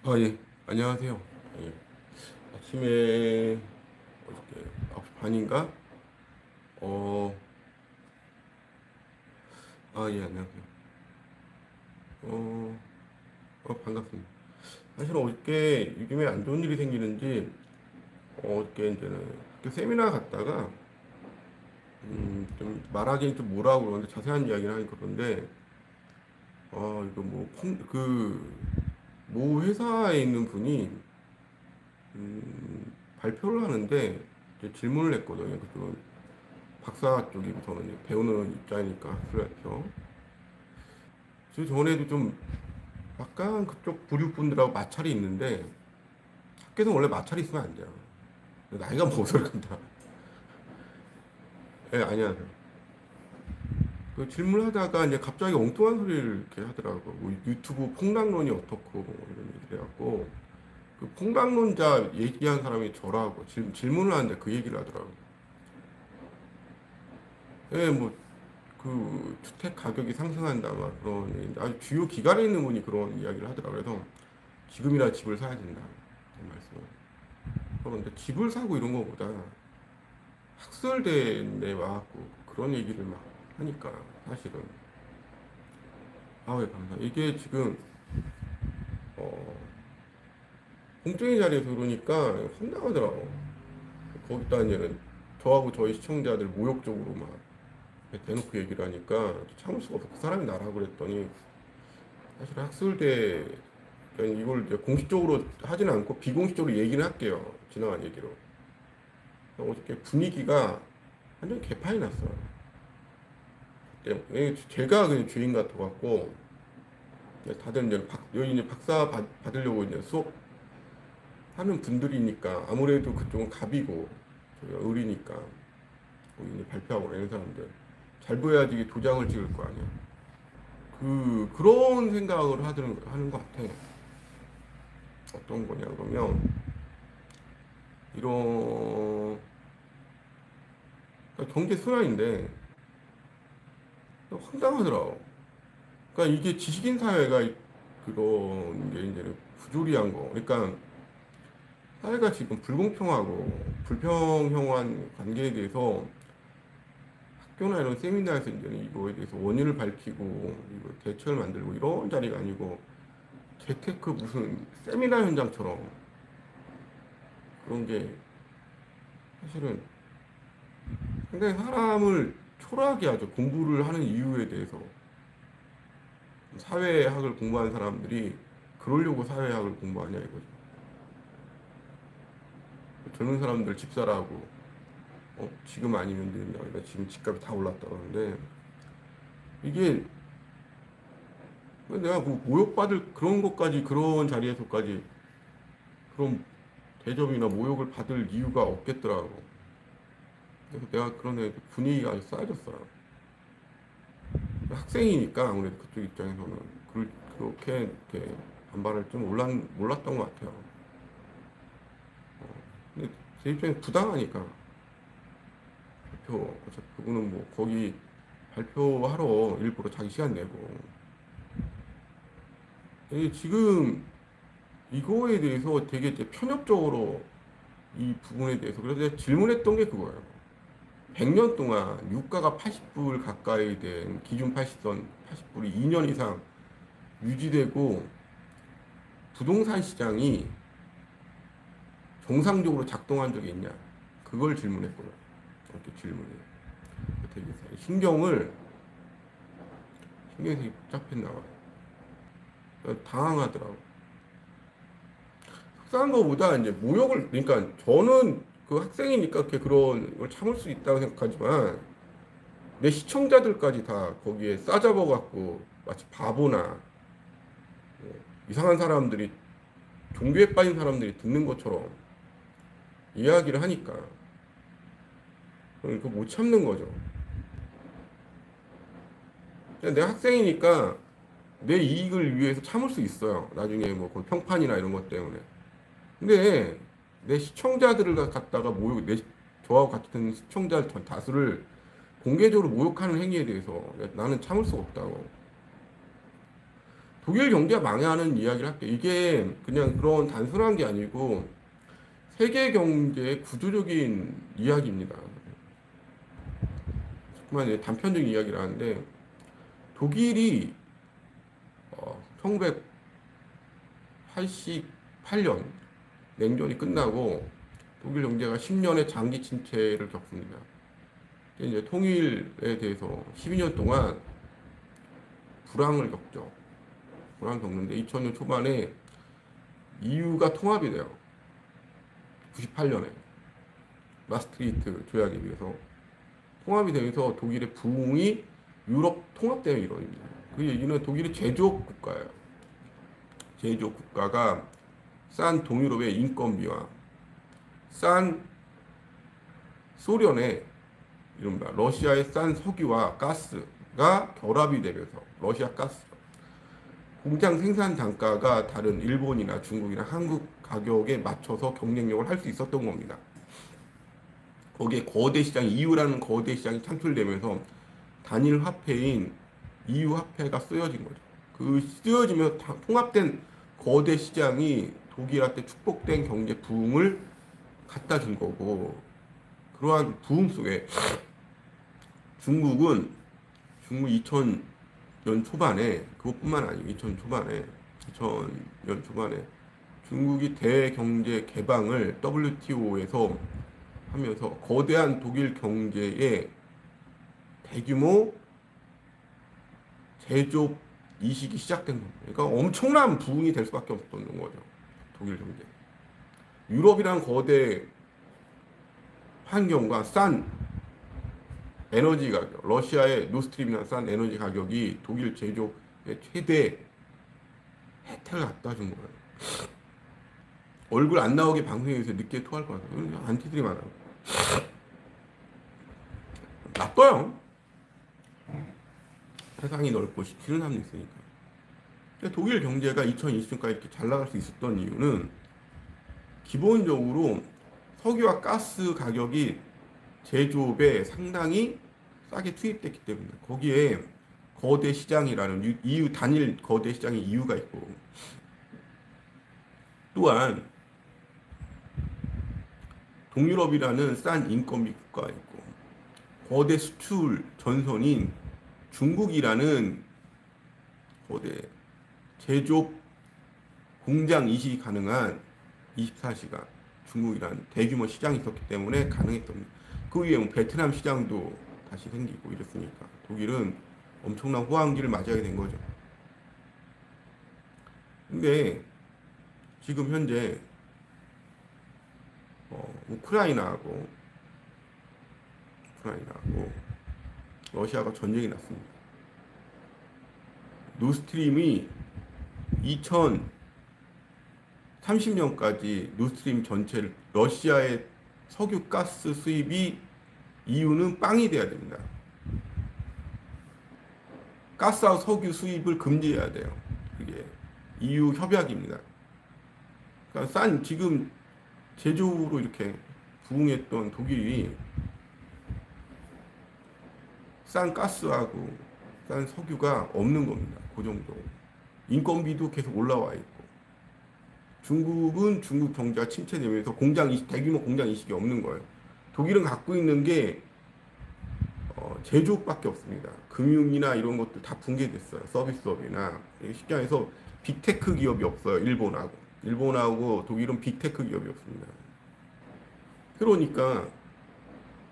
아, 예. 안녕하세요. 예. 아침에 어저께 9시 반인가? 어, 예, 안녕하세요. 어, 반갑습니다. 사실 어저께 요즘에 안 좋은 일이 생기는지, 어저께 이제는 학교 세미나 갔다가, 좀 말하기는 좀 뭐라고 그러는데 자세한 이야기를 하긴 그런데, 이거 뭐, 모 회사에 있는 분이, 발표를 하는데, 이제 질문을 했거든요. 그쪽은 박사 쪽이고 저는 이제 배우는 입장이니까 학술 대표. 그 전에도 좀 약간 그쪽 부류분들하고 마찰이 있는데 학교에서 원래 마찰이 있으면 안 돼요. 나이가 먹어서 그런다. 예, 아니야. 그 질문하다가 이제 갑자기 엉뚱한 소리를 이렇게 하더라고. 뭐 유튜브 폭락론이 어떻고 뭐 이런 얘기를 해갖고 그 폭락론자 얘기한 사람이 저라고 질문을 하는데 그 얘기를 하더라고. 예, 뭐 그 주택 가격이 상승한다 막 그런 얘기인데 아주 주요 기관에 있는 분이 그런 이야기를 하더라고요. 그래서 지금이라 집을 사야 된다. 그런 말씀을. 그런데 집을 사고 이런 거보다 학술대에 와갖고 그런 얘기를 막 하니까 사실은 예, 감사. 이게 지금 어, 공적인 자리에서 그러니까 황당하더라고. 거기다 이제는 저하고 저희 시청자들 모욕적으로 막 대놓고 얘기를 하니까 참을 수가 없어. 그 사람이 나라고 그랬더니 사실 학술대 그러니까 이걸 이제 공식적으로 하지는 않고 비공식적으로 얘기는 할게요. 지나간 얘기로. 어저께 분위기가 완전 개판이 났어요. 때문에 제가 그냥 주인 같아갖고 다들 이제 여기 이제 박사 받으려고 이제 수업 하는 분들이니까 아무래도 그쪽은 갑이고 저희가 을이니까 거기 이제 발표하고 이런 사람들 잘 보여야지 이게 도장을 찍을 거 아니야. 그런 생각을 하는 것 같아. 어떤 거냐 그러면 이런 그러니까 경제 순환인데 황당하더라고. 그러니까 이게 지식인 사회가 그런 게 이제 부조리한 거. 그러니까 사회가 지금 불공평하고 불평형한 관계에 대해서 학교나 이런 세미나에서 이제는 이거에 대해서 원인을 밝히고 이거 대책을 만들고 이런 자리가 아니고 재테크 무슨 세미나 현장처럼 그런 게 사실은 상당히 사람을 초라하게 하죠. 공부를 하는 이유에 대해서 사회학을 공부한 사람들이 그러려고 사회학을 공부하냐 이거죠. 젊은 사람들 집사라고 지금 아니면 되냐. 그러니까 지금 집값이 다 올랐다 그러는데 이게 내가 뭐 모욕받을 그런 것까지 그런 자리에서까지 그런 대접이나 모욕을 받을 이유가 없겠더라고. 그래서 내가 그런 애 분위기가 아주 싸해졌어요. 학생이니까 아무래도 그쪽 입장에서는 그렇게 이렇게 반발할 줄 몰랐던 것 같아요. 근데 제 입장에 부당하니까 어차피 그분은 뭐 거기 발표하러 일부러 자기 시간 내고 지금 이거에 대해서 되게 이제 편협적으로 이 부분에 대해서 그래서 내가 질문했던 게 그거예요. 100년 동안 유가가 80불 가까이 된 기준 80선 80불이 2년 이상 유지되고 부동산 시장이 정상적으로 작동한 적이 있냐? 그걸 질문했거든. 이렇게 질문해. 되게 신경이 되게 복잡했나 봐. 당황하더라고. 속상한 거보다 이제 모욕을, 그러니까 저는 그 학생이니까 그런 걸 참을 수 있다고 생각하지만 내 시청자들까지 다 거기에 싸잡아 갖고 마치 바보나 이상한 사람들이 종교에 빠진 사람들이 듣는 것처럼 이야기를 하니까 그거 못 참는 거죠. 내가 학생이니까 내 이익을 위해서 참을 수 있어요. 나중에 뭐 평판이나 이런 것 때문에. 근데 내 시청자들을 갖다가 저하고 같은 시청자 다수를 공개적으로 모욕하는 행위에 대해서 나는 참을 수가 없다고. 독일 경제가 망해하는 이야기를 할게요. 이게 그냥 그런 단순한 게 아니고 세계 경제의 구조적인 이야기입니다. 정말 이제 단편적인 이야기를 하는데 독일이 1988년 냉전이 끝나고 독일 경제가 10년의 장기 침체를 겪습니다. 이제 통일에 대해서 12년 동안 불황을 겪죠. 불황을 겪는데 2000년 초반에 EU가 통합이 돼요. 98년에 마스트리히트 조약에 의해서 통합이 되면서 독일의 부흥이 유럽 통합 때문에 이루어집니다. 그 얘기는 독일이 제조업 국가예요. 제조업 국가가 싼 동유럽의 인건비와 싼 소련의 이른바 러시아의 싼 석유와 가스가 결합이 되면서 러시아 가스 공장 생산 단가가 다른 일본이나 중국이나 한국 가격에 맞춰서 경쟁력을 할 수 있었던 겁니다. 거기에 거대 시장, EU라는 거대 시장이 창출되면서 단일 화폐인 EU 화폐가 쓰여진 거죠. 그 쓰여지면서 통합된 거대 시장이 독일한테 축복된 경제 부흥을 갖다 준 거고, 그러한 부흥 속에 중국 2000년 초반에, 그것뿐만 아니고 2000년 초반에 중국이 대경제 개방을 WTO에서 하면서 거대한 독일 경제의 대규모 제조업 이식이 시작된 겁니다. 그러니까 엄청난 부흥이 될 수밖에 없었던 거죠. 독일 경제. 유럽이란 거대 환경과 싼 에너지 가격, 러시아의 노스트림이나 싼 에너지 가격이 독일 제조업의 최대 혜택을 갖다 준 거예요. 얼굴 안 나오게 방송에서 늦게 토할 것 같아요. 안티들이 많아요. 나빠요. 세상이 넓고 시키는 사람도 있으니까. 독일 경제가 2020년까지 이렇게 잘 나갈 수 있었던 이유는 기본적으로 석유와 가스 가격이 제조업에 상당히 싸게 투입됐기 때문에 거기에 거대 시장이라는 EU 단일 거대 시장의 이유가 있고, 또한 동유럽이라는 싼 인건비 국가가 있고, 거대 수출 전선인 중국이라는 거대 제조업 공장 이식이 가능한 24시간 중국이라는 대규모 시장이 있었기 때문에 가능했던, 그 위에 베트남 시장도 다시 생기고 이랬으니까 독일은 엄청난 호황기를 맞이하게 된 거죠. 근데 지금 현재 우크라이나하고 러시아가 전쟁이 났습니다. 노스트림이 2030년까지 노스트림 전체를, 러시아의 석유 가스 수입이 EU는 빵이 돼야 됩니다. 가스와 석유 수입을 금지해야 돼요. 그게 EU 협약입니다. 그러니까 지금 제조로 이렇게 부흥했던 독일이 싼 가스하고 싼 석유가 없는 겁니다. 그 정도. 인건비도 계속 올라와 있고. 중국은 중국 경제가 침체되면서 대규모 공장 이식이 없는 거예요. 독일은 갖고 있는 게 제조업밖에 없습니다. 금융이나 이런 것도 다 붕괴됐어요. 서비스업이나. 쉽게 말해서 빅테크 기업이 없어요. 일본하고 독일은 빅테크 기업이 없습니다. 그러니까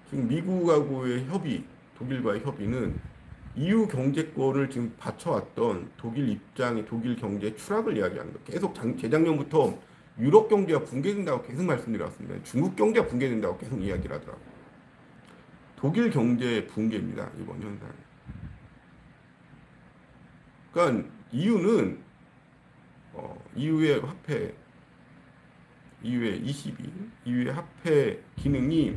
지금 미국하고의 독일과의 협의는 EU 경제권을 지금 받쳐왔던 독일 경제의 추락을 이야기하는 거예요. 계속 재작년부터 유럽 경제가 붕괴된다고 계속 말씀드렸습니다. 중국 경제가 붕괴된다고 계속 이야기를 하더라고요. 독일 경제 붕괴입니다. 이번 현상. 그러니까 EU는 EU의 화폐, EU의 화폐 기능이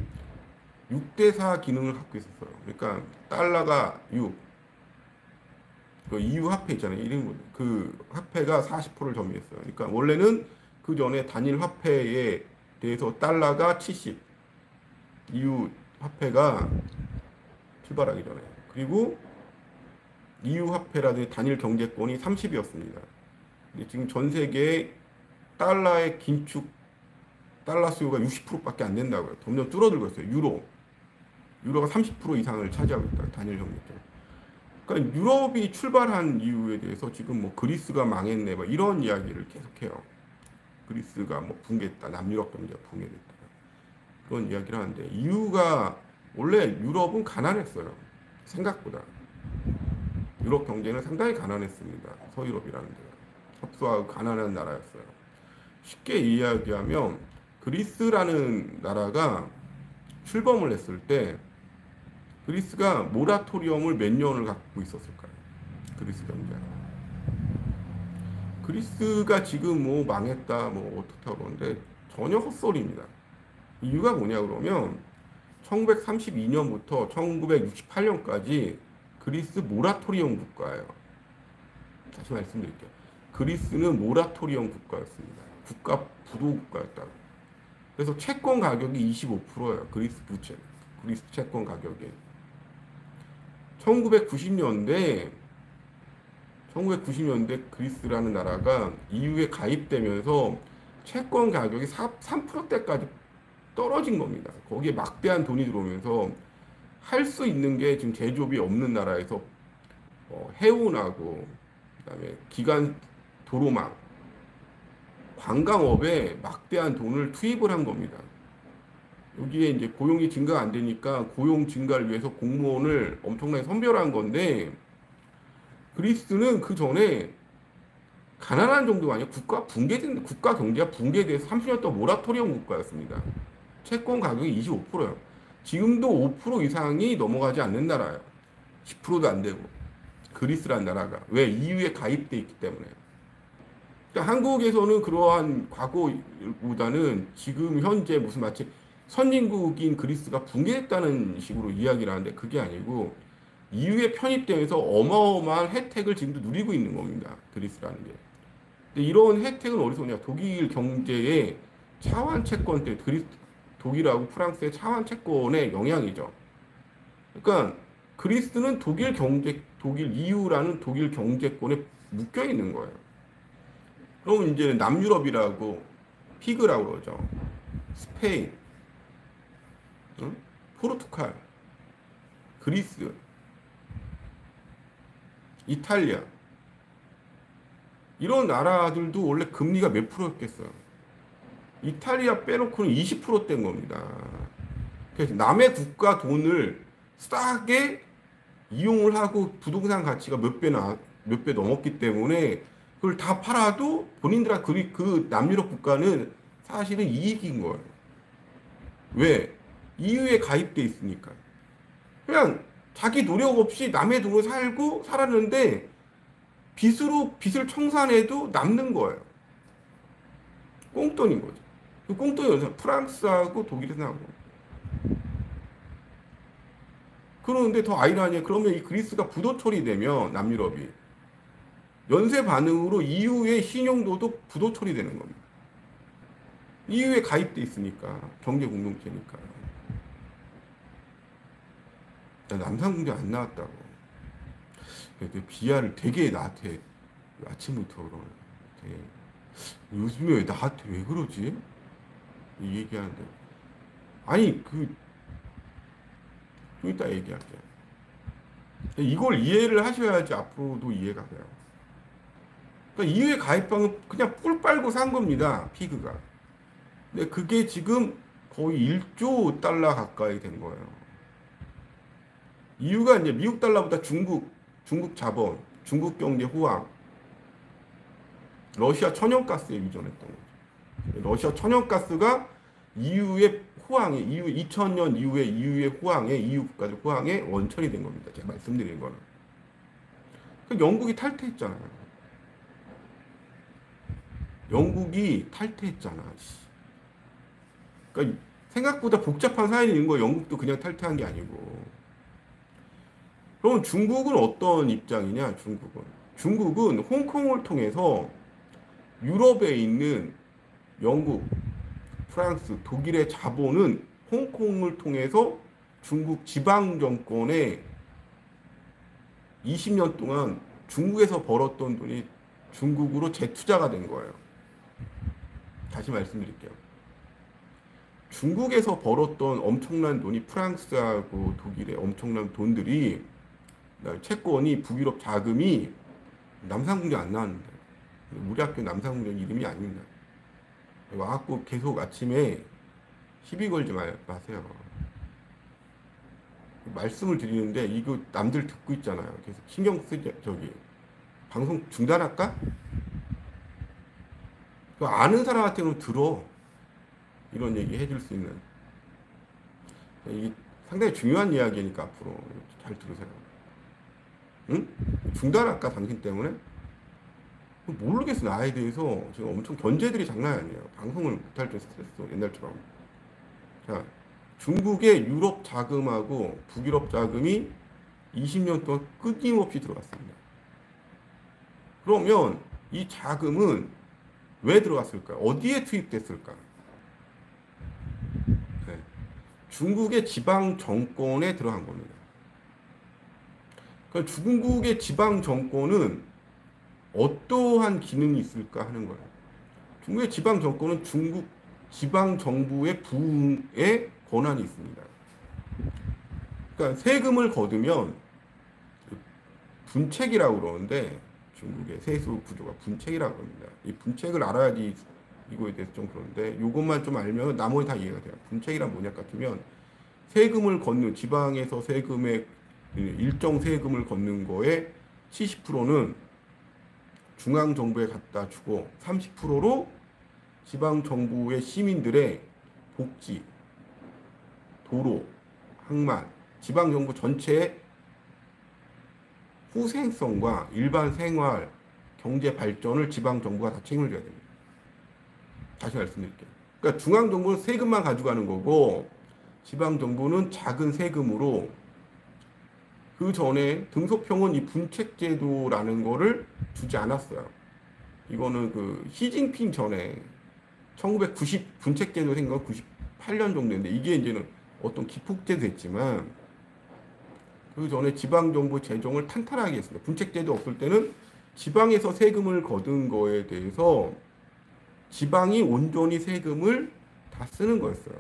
6대4 기능을 갖고 있었어요. 그러니까 달러가 6, 그 EU 화폐 있잖아요. 그 화폐가 40%를 점유했어요. 그러니까 원래는 그 전에 단일 화폐에 대해서 달러가 70, EU 화폐가 출발하기 전에. 그리고 EU 화폐라든지 단일 경제권이 30이었습니다. 근데 지금 전 세계에 달러의 긴축, 달러 수요가 60%밖에 안 된다고요. 점점 줄어들고 있어요. 유로가 30% 이상을 차지하고 있다. 단일 경제적. 그러니까 유럽이 출발한 이유에 대해서 지금 뭐 그리스가 망했네, 뭐 이런 이야기를 계속해요. 그리스가 뭐 붕괴했다, 남유럽 경제가 붕괴됐다. 그런 이야기를 하는데 이유가 원래 유럽은 가난했어요. 생각보다. 유럽 경제는 상당히 가난했습니다. 서유럽이라는 데가. 협소하고 가난한 나라였어요. 쉽게 이야기하면 그리스라는 나라가 출범을 했을 때 그리스가 모라토리엄을 몇 년을 갖고 있었을까요? 그리스 경제. 그리스가 지금 뭐 망했다, 뭐 어떻다 그러는데 전혀 헛소리입니다. 이유가 뭐냐 그러면 1932년부터 1968년까지 그리스 모라토리엄 국가예요. 다시 말씀드릴게요. 그리스는 모라토리엄 국가였습니다. 국가 부도 국가였다. 그래서 채권 가격이 25%예요. 그리스 부채, 그리스 채권 가격이. 1990년대 그리스라는 나라가 EU에 가입되면서 채권 가격이 3%대까지 떨어진 겁니다. 거기에 막대한 돈이 들어오면서 할 수 있는 게 지금 제조업이 없는 나라에서 해운하고 그다음에 기간 도로망 관광업에 막대한 돈을 투입을 한 겁니다. 여기에 이제 고용이 증가가 안 되니까 고용 증가를 위해서 공무원을 엄청나게 선별한 건데 그리스는 그 전에 가난한 정도가 아니라 국가 경제가 붕괴돼서 30년 동안 모라토리엄 국가였습니다. 채권 가격이 25%예요. 지금도 5% 이상이 넘어가지 않는 나라예요. 10%도 안 되고. 그리스란 나라가. 왜? EU에 가입돼 있기 때문에. 그러니까 한국에서는 그러한 과거보다는 지금 현재 무슨 마치 선진국인 그리스가 붕괴했다는 식으로 이야기를 하는데 그게 아니고 EU에 편입되면서 어마어마한 혜택을 지금도 누리고 있는 겁니다. 그리스라는 게. 근데 이런 혜택은 어디서 오냐? 독일 경제의 차환 채권 때 독일하고 프랑스의 차환 채권의 영향이죠. 그러니까 그리스는 독일 EU라는 독일 경제권에 묶여 있는 거예요. 그러면 이제 남유럽이라고 피그라고 그러죠. 스페인, 응? 포르투갈, 그리스, 이탈리아 이런 나라들도 원래 금리가 몇 프로였겠어요. 이탈리아 빼놓고는 20%대인 겁니다. 그래서 남의 국가 돈을 싸게 이용을 하고 부동산 가치가 몇 배 넘었기 때문에 그걸 다 팔아도 본인들한테 그 남유럽 국가는 사실은 이익인 거예요. 왜? EU에 가입돼 있으니까. 그냥 자기 노력 없이 남의 돈을 살았는데 빚을 청산해도 남는 거예요. 꽁돈인 거죠. 그 꽁돈이 어디서 프랑스하고 독일에서 나온 거예요. 그런데 더 아이러니해. 그러면 이 그리스가 부도 처리되면 남유럽이 연쇄 반응으로 EU의 신용도도 부도 처리되는 겁니다. EU에 가입돼 있으니까 경제 공동체니까. 남산공장 안 나왔다고. 비하를 되게 나한테 아침부터 그러네. 되게 요즘에 왜 나한테 왜 그러지? 이 얘기하는데 아니 좀 이따 얘기할게요. 이걸 이해를 하셔야지 앞으로도 이해가 돼요. 그러니까 EU에 가입방은 그냥 뿔 빨고 산 겁니다. 피그가. 근데 그게 지금 거의 1조 달러 가까이 된 거예요. 이유가 이제 미국 달러보다 중국 자본, 중국 경제 호황, 러시아 천연가스에 의존했던 거죠. 러시아 천연가스가 EU의 호황에, 2000년 이후에 EU의 호황에, EU 국가들 호황에 원천이 된 겁니다. 제가 말씀드린 거는. 영국이 탈퇴했잖아요. 영국이 탈퇴했잖아. 그러니까 생각보다 복잡한 사연이 있는 거예요. 영국도 그냥 탈퇴한 게 아니고. 그럼 중국은 어떤 입장이냐? 중국은 홍콩을 통해서 유럽에 있는 영국, 프랑스, 독일의 자본은 홍콩을 통해서 중국 지방 정권에 20년 동안 중국에서 벌었던 돈이 중국으로 재투자가 된 거예요. 다시 말씀드릴게요. 중국에서 벌었던 엄청난 돈이 프랑스하고 독일의 엄청난 돈들이 채권이 북유럽 자금이 남산공장 안 나왔는데 우리 학교 남산공장 이름이 아닙니다. 와갖고 계속 아침에 시비 걸지 마세요. 말씀을 드리는데 이거 남들 듣고 있잖아요. 계속 신경 쓰지. 저기 방송 중단할까? 아는 사람한테는 들어. 이런 얘기 해줄 수 있는. 이게 상당히 중요한 이야기니까 앞으로 잘 들으세요. 응? 중단할까 당신 때문에? 모르겠어. 나에 대해서 지금 엄청 견제들이 장난 아니에요. 방송을 못할 때 스트레스 옛날처럼. 자, 중국의 유럽 자금하고 북유럽 자금이 20년 동안 끊임없이 들어갔습니다. 그러면 이 자금은 왜 들어갔을까? 어디에 투입됐을까? 네. 중국의 지방 정권에 들어간 겁니다. 그러니까 중국의 지방 정권은 어떠한 기능이 있을까 하는 거예요. 중국의 지방 정권은 중국 지방 정부의 부의 권한이 있습니다. 그러니까 세금을 거두면 분책이라고 그러는데 중국의 세수 구조가 분책이라고 합니다. 이 분책을 알아야지 이거에 대해서 좀 그런데 이것만 좀 알면 나머지 다 이해가 돼요. 분책이란 뭐냐 같으면 세금을 걷는 지방에서 세금의 일정 세금을 걷는 거에 70%는 중앙 정부에 갖다 주고 30%로 지방 정부의 시민들의 복지, 도로, 항만, 지방 정부 전체의 후생성과 일반 생활, 경제 발전을 지방 정부가 다 책임을 져야 됩니다. 다시 말씀드릴게요. 그러니까 중앙 정부는 세금만 가져가는 거고 지방 정부는 작은 세금으로 그 전에 등소평은 이 분책제도라는 거를 주지 않았어요. 이거는 그 시진핑 전에 1990 분책제도 생긴 건 98년 정도인데 이게 이제는 어떤 기폭제도 됐지만 그 전에 지방정부 재정을 탄탄하게 했습니다. 분책제도 없을 때는 지방에서 세금을 거둔 거에 대해서 지방이 온전히 세금을 다 쓰는 거였어요.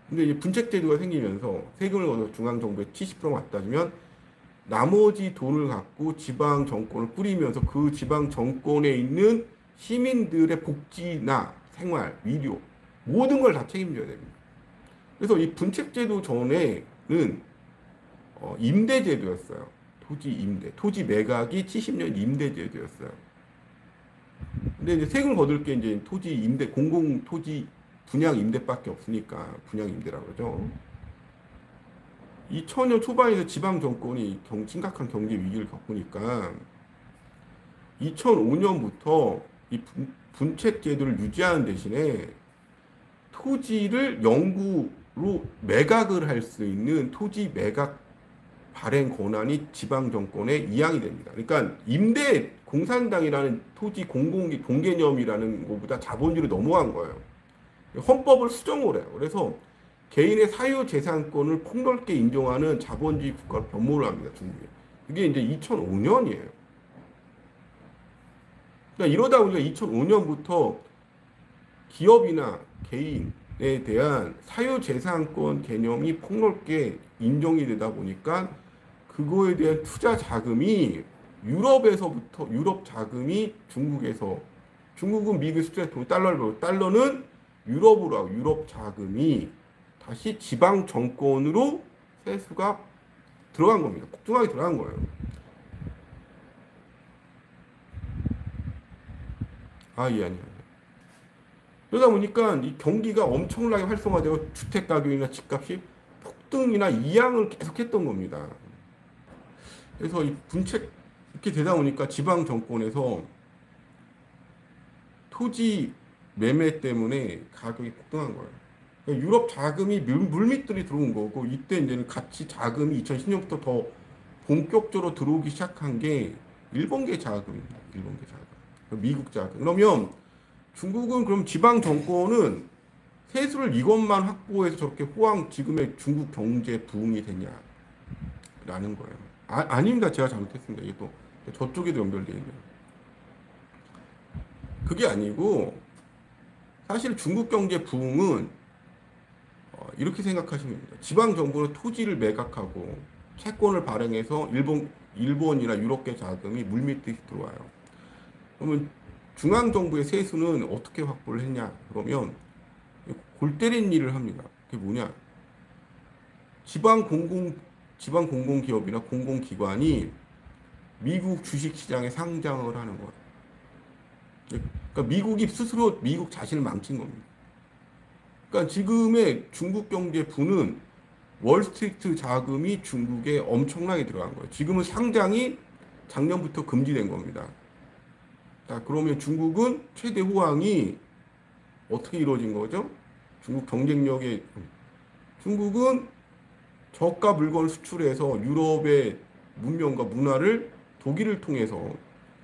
근데 이 분책제도가 생기면서 세금을 거둬서 중앙정부에 70%가 갖다 주면 나머지 돈을 갖고 지방 정권을 꾸리면서 그 지방 정권에 있는 시민들의 복지나 생활, 의료 모든 걸 다 책임져야 됩니다. 그래서 이 분책제도 전에는 임대제도였어요. 토지 임대, 토지 매각이 70년 임대제도였어요. 근데 이제 세금을 거둘 게 이제 토지 임대, 공공 토지 분양 임대밖에 없으니까 분양 임대라고 그러죠. 2000년 초반에서 지방 정권이 심각한 경제 위기를 겪으니까 2005년부터 이 분책 제도를 유지하는 대신에 토지를 영구로 매각을 할 수 있는 토지 매각 발행 권한이 지방 정권에 이양이 됩니다. 그러니까 임대 공산당이라는 토지 공개념이라는 것보다 자본주의로 넘어간 거예요. 헌법을 수정을 해요. 그래서 개인의 사유재산권을 폭넓게 인정하는 자본주의 국가로 변모를 합니다. 중국에. 이게 이제 2005년이에요. 그러니까 이러다 보니까 2005년부터 기업이나 개인에 대한 사유재산권 개념이 폭넓게 인정이 되다 보니까 그거에 대한 투자 자금이 유럽에서부터 유럽 자금이 중국에서 중국은 미국에 수출해 돈 달러를 벌고 달러는 유럽으로 하고 유럽 자금이 다시 지방 정권으로 세수가 들어간 겁니다. 폭증하게 들어간 거예요. 아니에요. 그러다 보니까 이 경기가 엄청나게 활성화되고 주택 가격이나 집값이 폭등이나 이양을 계속했던 겁니다. 그래서 이 분책 이렇게 되다 보니까 지방 정권에서 토지 매매 때문에 가격이 폭등한 거예요. 그러니까 유럽 자금이 물밑들이 들어온 거고 이때 이제는 같이 자금이 2010년부터 더 본격적으로 들어오기 시작한 게 일본계 자금입니다. 일본계 자금, 미국 자금. 그러면 중국은 그럼 지방 정권은 세수를 이것만 확보해서 저렇게 호황 지금의 중국 경제 부흥이 됐냐라는 거예요. 아닙니다. 제가 잘못했습니다. 이게 또 저쪽에도 연결되어 있네요. 그게 아니고 사실 중국 경제 부흥은 이렇게 생각하시면 됩니다. 지방 정부는 토지를 매각하고 채권을 발행해서 일본이나 유럽계 자금이 물밀듯이 들어와요. 그러면 중앙 정부의 세수는 어떻게 확보를 했냐? 그러면 골 때린 일을 합니다. 그게 뭐냐? 지방 공공 지방 공공기업이나 공공기관이 미국 주식시장에 상장을 하는 거예요. 그러니까 미국이 스스로 미국 자신을 망친 겁니다. 그러니까 지금의 중국 경제 부는 월스트리트 자금이 중국에 엄청나게 들어간 거예요. 지금은 상장이 작년부터 금지된 겁니다. 자, 그러면 중국은 최대 호황이 어떻게 이루어진 거죠? 중국 경쟁력에 중국은 저가 물건을 수출해서 유럽의 문명과 문화를 독일을 통해서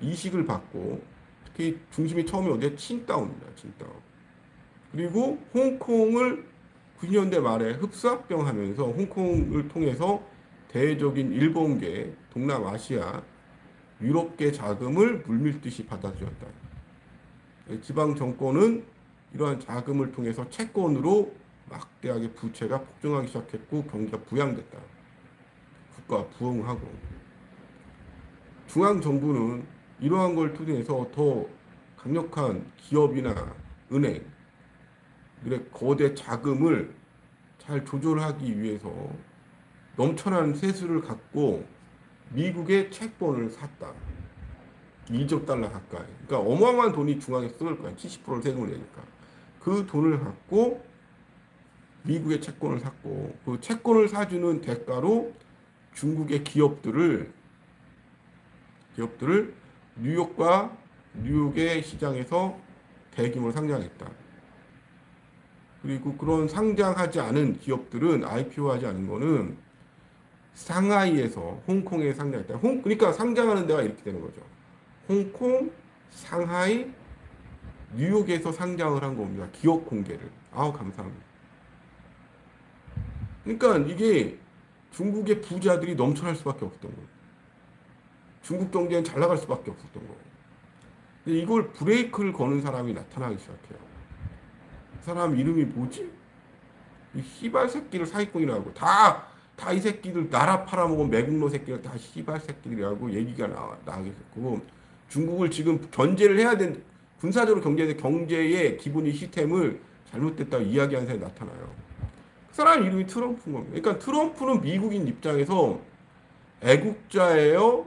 이식을 받고 특히 중심이 처음에 어디에 칭다오입니다. 칭다오. 그리고 홍콩을 90년대 말에 흡수합병하면서 홍콩을 통해서 대외적인 일본계, 동남아시아, 유럽계 자금을 물밀듯이 받아들였다. 지방 정권은 이러한 자금을 통해서 채권으로 막대하게 부채가 폭증하기 시작했고 경기가 부양됐다. 국가가 부흥하고 중앙 정부는 이러한 걸 통해서 더 강력한 기업이나 은행, 거대 자금을 잘 조절하기 위해서 넘쳐난 세수를 갖고 미국의 채권을 샀다. 2조 달러 가까이. 그러니까 어마어마한 돈이 중앙에 쏟을 거야. 70%를 세금을 내니까. 그 돈을 갖고 미국의 채권을 샀고 그 채권을 사주는 대가로 중국의 기업들을 뉴욕의 시장에서 대규모로 상장했다. 그리고 그런 상장하지 않은 기업들은 IPO하지 않은 거는 상하이에서 홍콩에 상장했다. 그러니까 상장하는 데가 이렇게 되는 거죠. 홍콩, 상하이, 뉴욕에서 상장을 한 겁니다. 기업 공개를. 아우 감사합니다. 그러니까 이게 중국의 부자들이 넘쳐날 수밖에 없었던 거예요. 중국 경제는 잘 나갈 수밖에 없었던 거예요. 근데 이걸 브레이크를 거는 사람이 나타나기 시작해요. 그 사람 이름이 뭐지? 이 씨발 새끼를 사기꾼이라고 다 이 새끼들 나라 팔아먹은 매국노 새끼들 다 씨발 새끼들이라고 얘기가 나가게 됐고 중국을 지금 견제를 해야 된 군사적으로 경제의 기본이 시스템을 잘못됐다고 이야기하는 사람이 나타나요. 그 사람 이름이 트럼프인 겁니다. 그러니까 트럼프는 미국인 입장에서 애국자예요?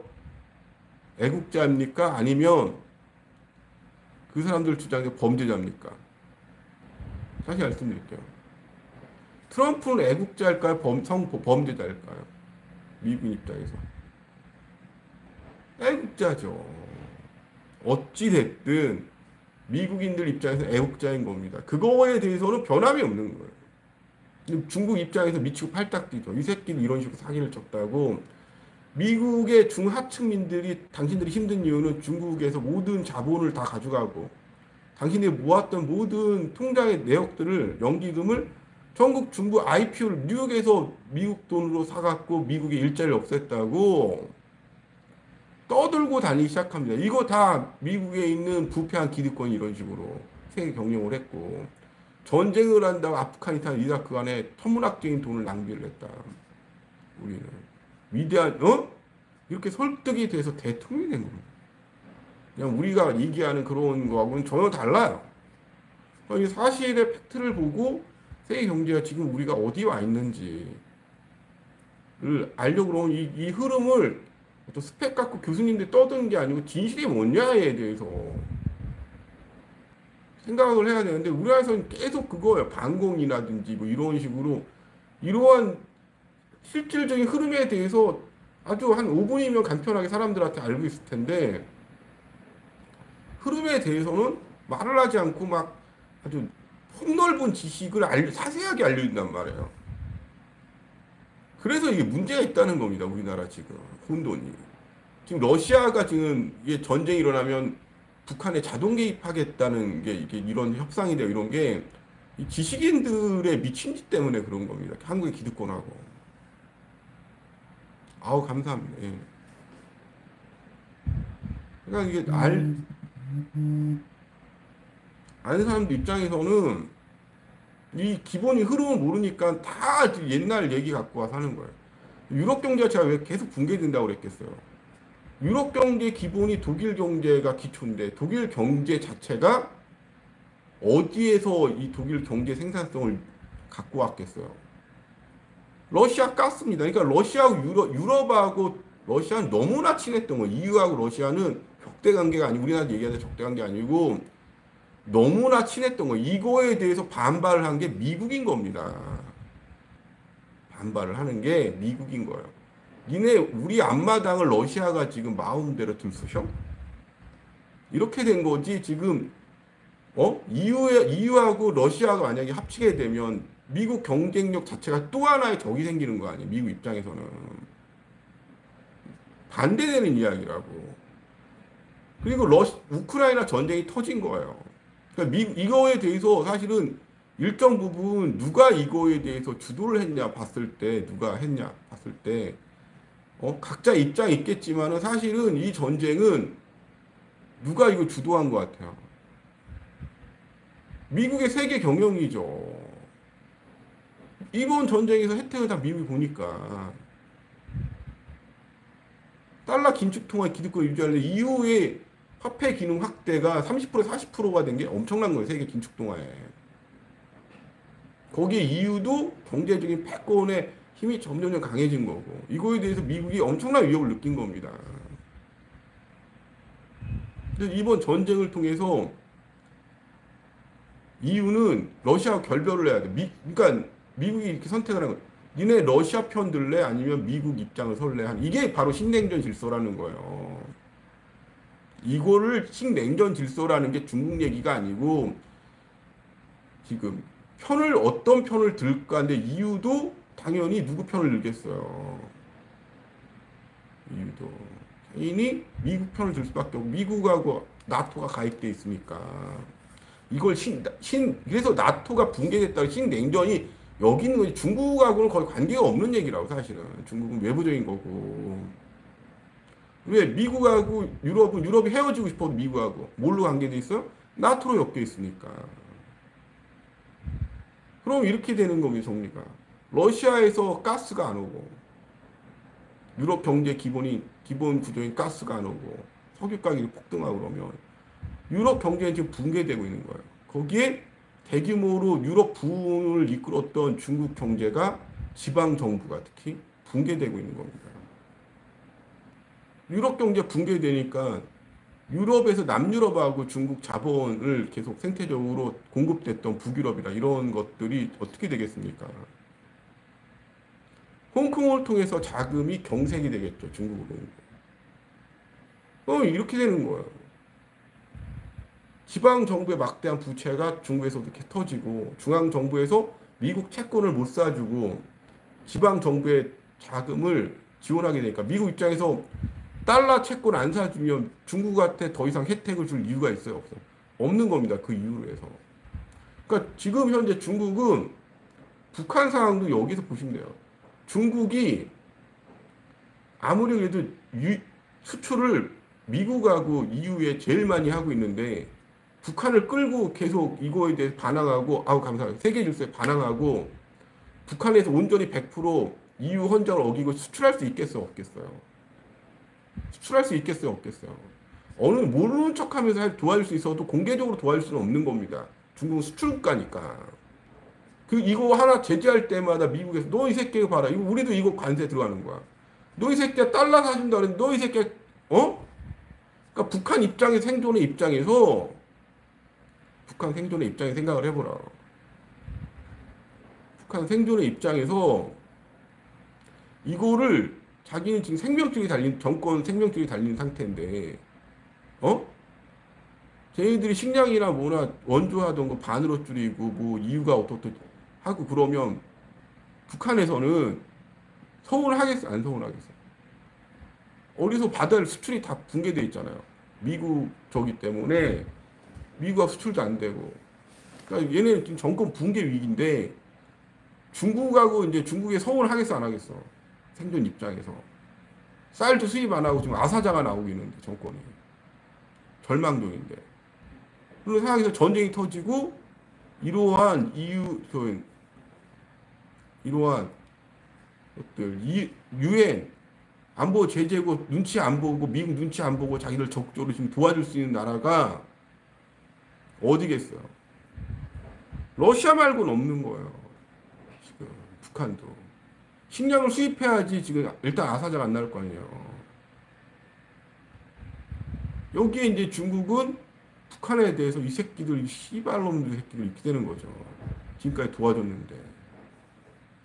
애국자입니까? 아니면 그 사람들 주장에 범죄자입니까? 다시 말씀드릴게요. 트럼프는 애국자일까요? 범죄자일까요? 미국 입장에서. 애국자죠. 어찌됐든 미국인들 입장에서 애국자인 겁니다. 그거에 대해서는 변함이 없는 거예요. 중국 입장에서 미치고 팔딱 뛰죠. 이 새끼는 이런 식으로 사기를 쳤다고. 미국의 중하층민들이 당신들이 힘든 이유는 중국에서 모든 자본을 다 가져가고 당신들이 모았던 모든 통장의 내역들을 연기금을 전국 중부 IPO를 뉴욕에서 미국 돈으로 사갖고 미국의 일자리를 없앴다고 떠들고 다니기 시작합니다. 이거 다 미국에 있는 부패한 기득권이 이런 식으로 세계 경영을 했고 전쟁을 한다고 아프가니스탄, 이라크 간에 천문학적인 돈을 낭비를 했다. 우리는 위대한 이렇게 설득이 돼서 대통령이 된 겁니다. 그냥 우리가 얘기하는 그런 거하고는 전혀 달라요. 이 사실의 팩트를 보고 세계 경제가 지금 우리가 어디 와 있는지를 알려고 그러면 이 흐름을 또 스펙 갖고 교수님들 떠드는 게 아니고 진실이 뭐냐에 대해서 생각을 해야 되는데 우리나라에서는 계속 그거예요. 반공이라든지 뭐 이런 식으로 이러한 실질적인 흐름에 대해서 아주 한 5분이면 간편하게 사람들한테 알고 있을 텐데 흐름에 대해서는 말을 하지 않고 막 아주 폭넓은 지식을 자세하게 알려준단 말이에요. 그래서 이게 문제가 있다는 겁니다. 우리나라 지금 혼돈이. 지금 러시아가 지금 이게 전쟁이 일어나면 북한에 자동 개입하겠다는 게 이게 이런 협상이 되고 이런 게 이 지식인들의 미친 짓 때문에 그런 겁니다. 한국의 기득권하고. 아우 감사합니다. 예. 그러니까 이게 아는 사람들 입장에서는 이 기본이 흐름을 모르니까 다 옛날 얘기 갖고 와서 하는 거예요. 유럽 경제가 제가 왜 계속 붕괴된다고 그랬겠어요. 유럽 경제 기본이 독일 경제가 기초인데 독일 경제 자체가 어디에서 이 독일 경제 생산성을 갖고 왔겠어요? 러시아 가스입니다. 그러니까 러시아하고 유럽하고 러시아는 너무나 친했던 거예요. EU하고 러시아는 적대 관계가 아니고 우리나라 얘기하는 적대 관계 아니고 너무나 친했던 거예요. 이거에 대해서 반발을 한 게 미국인 겁니다. 반발을 하는 게 미국인 거예요. 니네 우리 앞마당을 러시아가 지금 마음대로 들쑤셔? 이렇게 된 거지. 지금 EU하고 러시아가 만약에 합치게 되면 미국 경쟁력 자체가 또 하나의 적이 생기는 거 아니에요. 미국 입장에서는 반대되는 이야기라고. 그리고 우크라이나 전쟁이 터진 거예요. 그러니까 이거에 대해서 사실은 일정 부분 누가 이거에 대해서 주도를 했냐 봤을 때 누가 했냐 봤을 때 각자 입장이 있겠지만은 사실은 이 전쟁은 누가 이거 주도한 것 같아요. 미국의 세계 경영이죠. 이번 전쟁에서 혜택을 다 미국이 보니까 달러 긴축 통화 기득권을 유지하는 이후에 화폐 기능 확대가 30% 40%가 된 게 엄청난 거예요. 세계 긴축 통화에. 거기에 이유도 경제적인 패권의 힘이 점점 강해진 거고 이거에 대해서 미국이 엄청난 위협을 느낀 겁니다. 그래서 이번 전쟁을 통해서 EU는 러시아와 결별을 해야 돼. 그러니까 미국이 이렇게 선택을 한 거예요. 니네 러시아 편 들래? 아니면 미국 입장을 설래? 이게 바로 신냉전 질서라는 거예요. 이거를 신냉전 질서라는 게 중국 얘기가 아니고 지금 어떤 편을 들까인데 EU도 당연히 누구 편을 들겠어요. EU도 당연히 미국 편을 들 수밖에 없고 미국하고 나토가 가입돼 있으니까 이걸 그래서 나토가 붕괴됐다. 신냉전이 여기 있는 거지. 중국하고는 거의 관계가 없는 얘기라고 사실은. 중국은 외부적인 거고. 왜 미국하고 유럽이 헤어지고 싶어도 미국하고 뭘로 관계돼 있어요? 나토로 엮여 있으니까. 그럼 이렇게 되는 겁니다. 정리가. 러시아에서 가스가 안 오고 유럽 경제 기본 구조인 가스가 안 오고 석유 가격이 폭등하고 그러면 유럽 경제는 지금 붕괴되고 있는 거예요. 거기에 대규모로 유럽 부흥을 이끌었던 중국 경제가 지방 정부가 특히 붕괴되고 있는 겁니다. 유럽 경제 붕괴되니까 유럽에서 남유럽하고 중국 자본을 계속 생태적으로 공급됐던 북유럽이나 이런 것들이 어떻게 되겠습니까? 홍콩을 통해서 자금이 경색이 되겠죠. 중국으로. 이렇게 되는 거예요. 지방 정부의 막대한 부채가 중국에서도 이렇게 터지고 중앙 정부에서 미국 채권을 못 사주고 지방 정부의 자금을 지원하게 되니까 미국 입장에서 달러 채권 안 사주면 중국한테 더 이상 혜택을 줄 이유가 있어요? 없어요? 없는 겁니다. 그 이유로 해서. 그러니까 지금 현재 중국은 북한 상황도 여기서 보시면 돼요. 중국이 아무리 그래도 수출을 미국하고 EU에 제일 많이 하고 있는데 북한을 끌고 계속 이거에 대해 반항하고 감사합니다. 세계 질서에 반항하고 북한에서 온전히 100% EU 헌장을 어기고 수출할 수 있겠어요? 없겠어요? 수출할 수 있겠어요? 없겠어요? 어느 모르는 척하면서 도와줄 수 있어도 공개적으로 도와줄 수는 없는 겁니다. 중국은 수출국가니까. 이거 하나 제재할 때마다 미국에서 너 이 새끼 봐라. 우리도 이거 관세 들어가는 거야. 너 이 새끼야 달러 사준다 그랬는데 너 이 새끼야 그러니까 북한 입장의 생존의 입장에서 생각을 해보라. 북한 생존의 입장에서 이거를 자기는 지금 정권 생명줄이 달린 상태인데 쟤네들이 식량이나 뭐나 원조하던 거 반으로 줄이고 뭐 이유가 어떻게 하고 그러면 북한에서는 서운하겠어? 안 서운하겠어? 어디서 바다를 수출이 다 붕괴돼 있잖아요. 미국 저기 때문에 미국하고 수출도 안 되고. 그러니까 얘네는 지금 정권 붕괴 위기인데 중국하고 이제 중국에 서운하겠어? 안 하겠어? 생존 입장에서. 쌀도 수입 안 하고 지금 아사자가 나오고 있는데 정권이. 절망적인데. 그런 상황에서 전쟁이 터지고 이러한 것들, 유엔 안보 제재고 눈치 안 보고 미국 눈치 안 보고 자기들 적극적으로 지금 도와줄 수 있는 나라가 어디겠어요? 러시아 말고는 없는 거예요. 지금 북한도 식량을 수입해야지 지금 일단 아사자가 안 나올 거 아니에요. 여기에 이제 중국은 북한에 대해서 이 새끼들, 이 씨발놈들 새끼들 이렇게 되는 거죠. 지금까지 도와줬는데.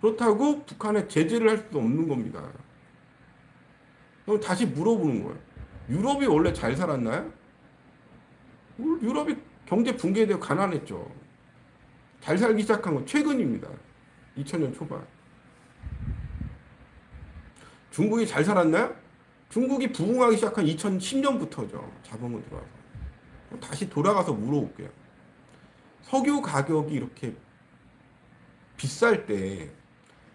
그렇다고 북한에 제재를 할 수도 없는 겁니다. 그럼 다시 물어보는 거예요. 유럽이 원래 잘 살았나요? 유럽이 경제 붕괴되고 가난했죠. 잘 살기 시작한 건 최근입니다. 2000년 초반. 중국이 잘 살았나요? 중국이 부흥하기 시작한 2010년부터죠. 자본금 들어와서. 다시 돌아가서 물어볼게요. 석유 가격이 이렇게 비쌀 때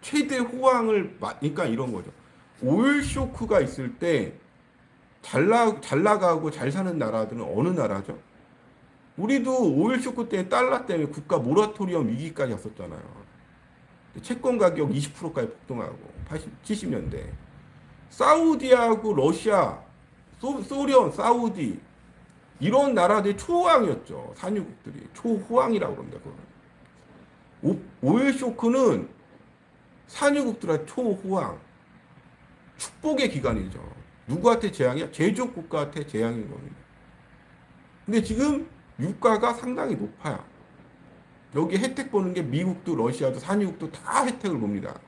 최대 호황을, 그러니까 이런 거죠. 오일 쇼크가 있을 때 잘 나가고 잘 사는 나라들은 어느 나라죠? 우리도 오일 쇼크 때 달러 때문에 국가 모라토리엄 위기까지 왔었잖아요. 채권 가격 20%까지 폭등하고 70년대. 사우디하고 러시아, 소련, 사우디 이런 나라들이 초호황이었죠. 산유국들이 초호황이라고 그럽니다. 오일 쇼크는 산유국들의 초호황, 축복의 기간이죠. 누구한테 재앙이야? 제조업 국가한테 재앙인 겁니다. 근데 지금 유가가 상당히 높아요. 여기 혜택 보는 게 미국도 러시아도 산유국도 다 혜택을 봅니다.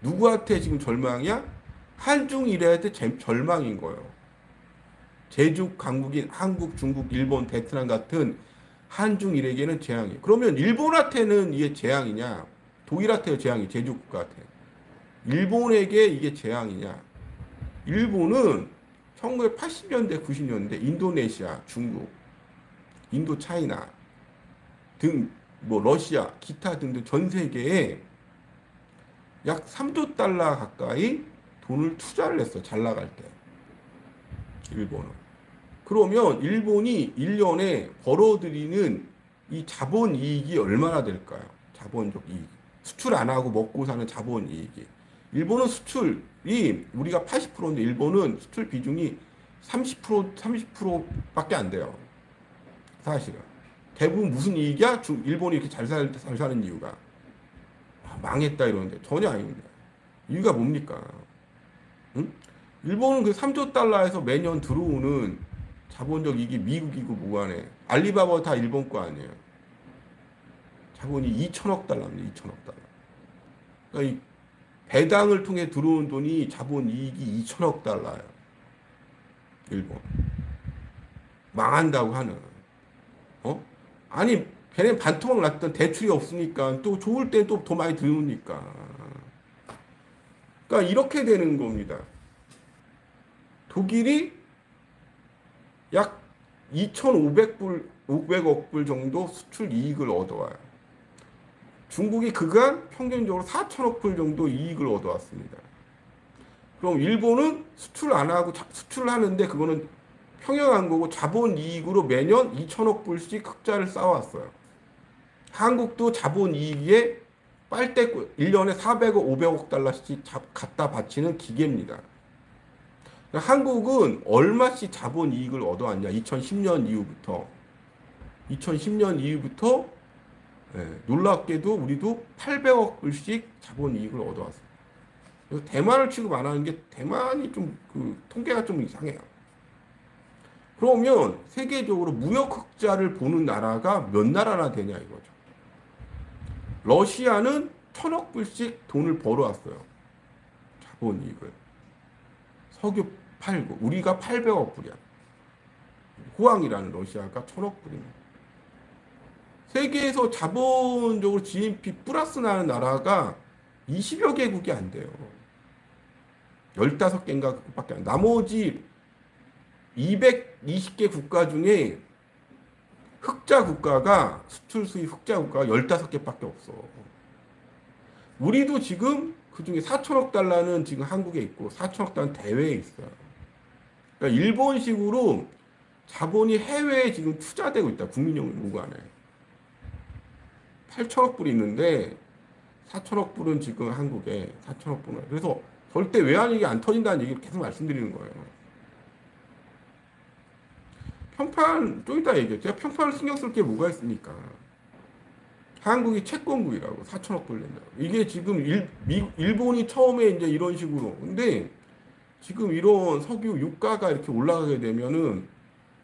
누구한테 지금 절망이야? 한중일해한테 절망인 거예요. 제주 강국인 한국, 중국, 일본, 베트남 같은 한중일에게는 재앙이에요. 그러면 일본한테는 이게 재앙이냐? 독일한테 재앙이 제주국가한테. 일본에게 이게 재앙이냐? 일본은 1980년대, 90년대 인도네시아, 중국, 인도 차이나 등 뭐 러시아, 기타 등등 전 세계에 약 3조 달러 가까이 돈을 투자를 했어. 잘 나갈 때. 일본은. 그러면 일본이 1년에 벌어들이는 이 자본 이익이 얼마나 될까요? 자본적 이익. 수출 안 하고 먹고 사는 자본 이익이. 일본은 수출이 우리가 80%인데 일본은 수출 비중이 30%밖에 안 돼요. 사실은. 대부분 무슨 이익이야? 일본이 이렇게 잘 사는 이유가. 망했다 이러는데 전혀 아닙니다. 이유가 뭡니까? 응? 일본은 그 3조 달러에서 매년 들어오는 자본적 이익이 미국이고 무관해. 알리바바 다 일본 거 아니에요. 자본이 2천억 달러입니다. 2천억 달러. 그러니까 이 배당을 통해 들어온 돈이 자본 이익이 2천억 달러예요. 일본. 망한다고 하는. 아니 걔네 반토막 났던 대출이 없으니까 또 좋을 때 또 더 많이 들어오니까. 그러니까 이렇게 되는 겁니다. 독일이 약 2,500억 불 정도 수출 이익을 얻어와요. 중국이 그간 평균적으로 4천억 불 정도 이익을 얻어왔습니다. 그럼 일본은 수출 안 하고 수출을 하는데 그거는 평행한 거고 자본 이익으로 매년 2천억 불씩 흑자를 쌓아왔어요. 한국도 자본 이익에 빨대 1년에 400억, 500억 달러씩 갖다 바치는 기계입니다. 한국은 얼마씩 자본 이익을 얻어왔냐? 2010년 이후부터. 2010년 이후부터 놀랍게도 우리도 800억 불씩 자본 이익을 얻어왔어요. 그래서 대만을 취급 안 하는 게 대만이 좀 통계가 좀 이상해요. 그러면 세계적으로 무역 흑자를 보는 나라가 몇 나라나 되냐 이거죠. 러시아는 1,000억 불씩 돈을 벌어왔어요. 자본 이익을. 석유 팔고 우리가 800억 불이야. 호황이라는 러시아가 1,000억 불입니다. 세계에서 자본적으로 GNP 플러스 나는 나라가 20여 개국이 안 돼요. 15개인가 밖에 안 돼요. 나머지 220개 국가 중에 흑자 국가가 수출 수입 흑자 국가가 15개밖에 없어. 우리도 지금 그중에 4천억 달러는 지금 한국에 있고 4천억 달러는 대외에 있어요. 그러니까 일본식으로 자본이 해외에 지금 투자되고 있다. 국민연구관에 8천억 불이 있는데 4천억 불은 지금 한국에 4천억 불은. 그래서 절대 외환위기 안 터진다는 얘기를 계속 말씀드리는 거예요. 평판 좀 이따 얘기해요. 제가 평판을 신경 쓸 게 뭐가 있습니까? 한국이 채권국이라고 4천억 불 낸다고. 이게 지금 일본이 처음에 이제 이런 식으로. 근데 지금 이런 석유 유가가 이렇게 올라가게 되면은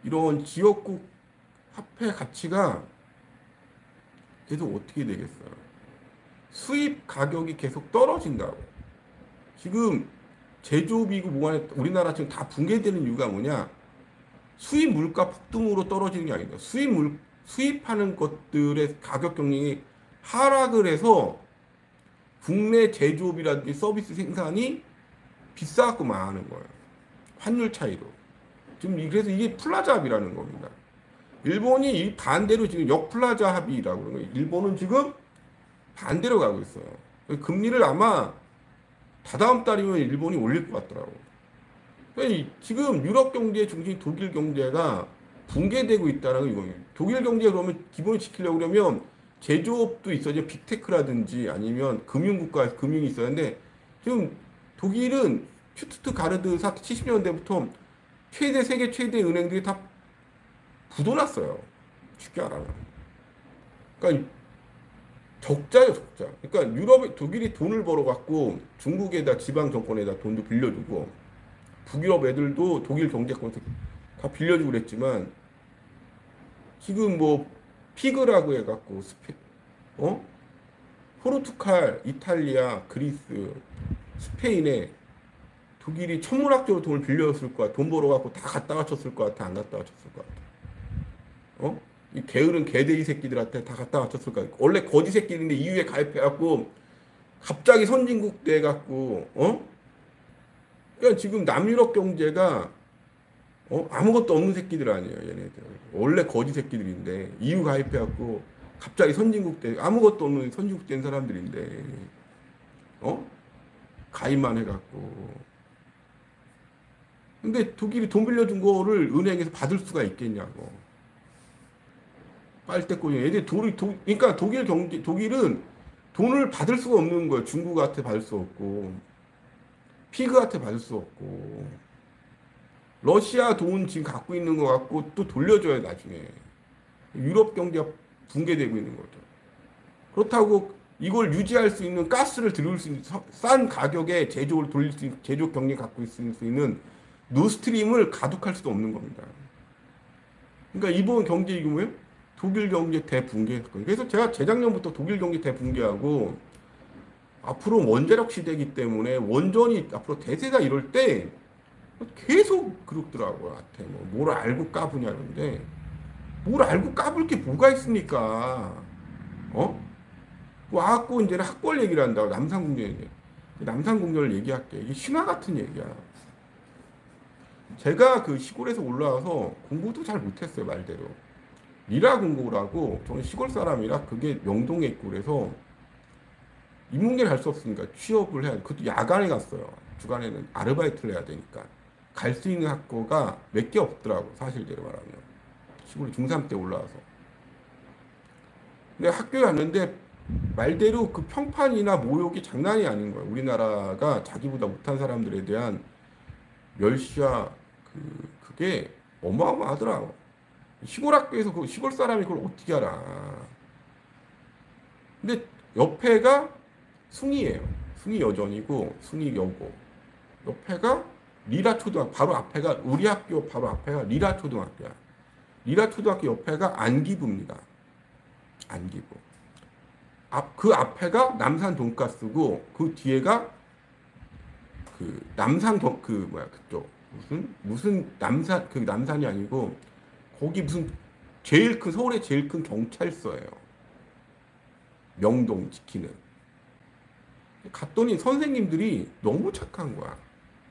이런 지역국 화폐 가치가 계속 어떻게 되겠어요? 수입 가격이 계속 떨어진다고. 지금 제조업이고 뭐가 우리나라 지금 다 붕괴되는 이유가 뭐냐? 수입 물가 폭등으로 떨어지는 게 아니다. 수입하는 것들의 가격 경쟁이 하락을 해서 국내 제조업이라든지 서비스 생산이 비싸고 망하는 거예요. 환율 차이로. 지금 그래서 이게 플라자 합의라는 겁니다. 일본이 반대로 지금 역플라자 합의라고 그러는 거예요. 일본은 지금 반대로 가고 있어요. 금리를 아마 다다음 달이면 일본이 올릴 것 같더라고. 지금 유럽 경제 중심 독일 경제가 붕괴되고 있다는 이거예요. 독일 경제 그러면 기본을 지키려고 그러면 제조업도 있어야지, 빅테크라든지 아니면 금융국가에서 금융이 있어야 하는데 지금 독일은 슈투트가르트 사태 70년대부터 세계 최대 은행들이 다 부도났어요. 쉽게 말하면. 그러니까 적자예요, 적자. 그러니까 독일이 돈을 벌어갖고 중국에다 지방 정권에다 돈도 빌려주고 북유럽 애들도 독일 경제권에서 다 빌려주고 그랬지만 지금 뭐 피그라고 해갖고 포르투갈, 이탈리아, 그리스, 스페인에 독일이 천문학적으로 돈을 빌려줬을 거야. 돈 벌어갖고 다 갖다 바쳤을 것 같아? 안 갖다 바쳤을 것 같아? 이 게으른 개돼지 새끼들한테 다 갖다 바쳤을 것 같아. 원래 거지 새끼들인데 EU에 가입해갖고 갑자기 선진국 돼갖고 그러니까 지금 남유럽 경제가 아무것도 없는 새끼들 아니에요, 얘네들. 원래 거지 새끼들인데 EU 가입해갖고 갑자기 선진국 돼 아무것도 없는 선진국 된 사람들인데 가입만 해갖고. 근데 독일이 돈 빌려준 거를 은행에서 받을 수가 있겠냐고. 빨대꼬리. 애들 그러니까 독일은 돈을 받을 수가 없는 거예요. 중국한테 받을 수 없고, 피그한테 받을 수 없고, 러시아 돈 지금 갖고 있는 거 갖고 또 돌려줘야 나중에. 유럽 경제가 붕괴되고 있는 거죠. 그렇다고 이걸 유지할 수 있는 가스를 들을 수 있는 싼 가격에 제조를 돌릴 수 있는 제조 경리 갖고 있을 수 있는 노스트림을 가독할 수도 없는 겁니다. 그러니까 이번 경제 이게 뭐예요? 독일 경제 대붕괴. 그래서 제가 재작년부터 독일 경제 대붕괴하고 앞으로 원자력 시대이기 때문에 원전이 앞으로 대세다 이럴 때 계속 그러더라고요. 한테 뭘 알고 까부냐는데 뭘 알고 까불 게 뭐가 있습니까? 와갖고 이제는 학벌 얘기를 한다고. 남산공전을 얘기할게. 이게 신화 같은 얘기야. 제가 그 시골에서 올라와서 공부도 잘 못했어요, 말대로. 미라 공고라고, 저는 시골 사람이라 그게 명동에 있고 그래서 인문계를 갈 수 없으니까 취업을 해야 돼. 그것도 야간에 갔어요. 주간에는 아르바이트를 해야 되니까. 갈 수 있는 학교가 몇 개 없더라고, 사실대로 말하면. 시골에 중3 때 올라와서. 근데 학교에 갔는데 말대로 그 평판이나 모욕이 장난이 아닌 거예요. 우리나라가 자기보다 못한 사람들에 대한 멸시와 그게 어마어마하더라고. 시골 학교에서 그 시골 사람이 그걸 어떻게 알아. 근데 옆에가 숭이에요. 숭이 여전이고 숭이 여고. 옆에가 리라 초등학교. 바로 앞에가 우리 학교 바로 앞에가 리라 초등학교야. 리라 초등학교 옆에가 안기부입니다. 안기부. 그 앞에가 남산 돈가스고 그 뒤에가 그 남산 그쪽 무슨 남산 그 남산이 아니고 거기 무슨 서울의 제일 큰 경찰서예요. 명동 지키는. 갔더니 선생님들이 너무 착한 거야.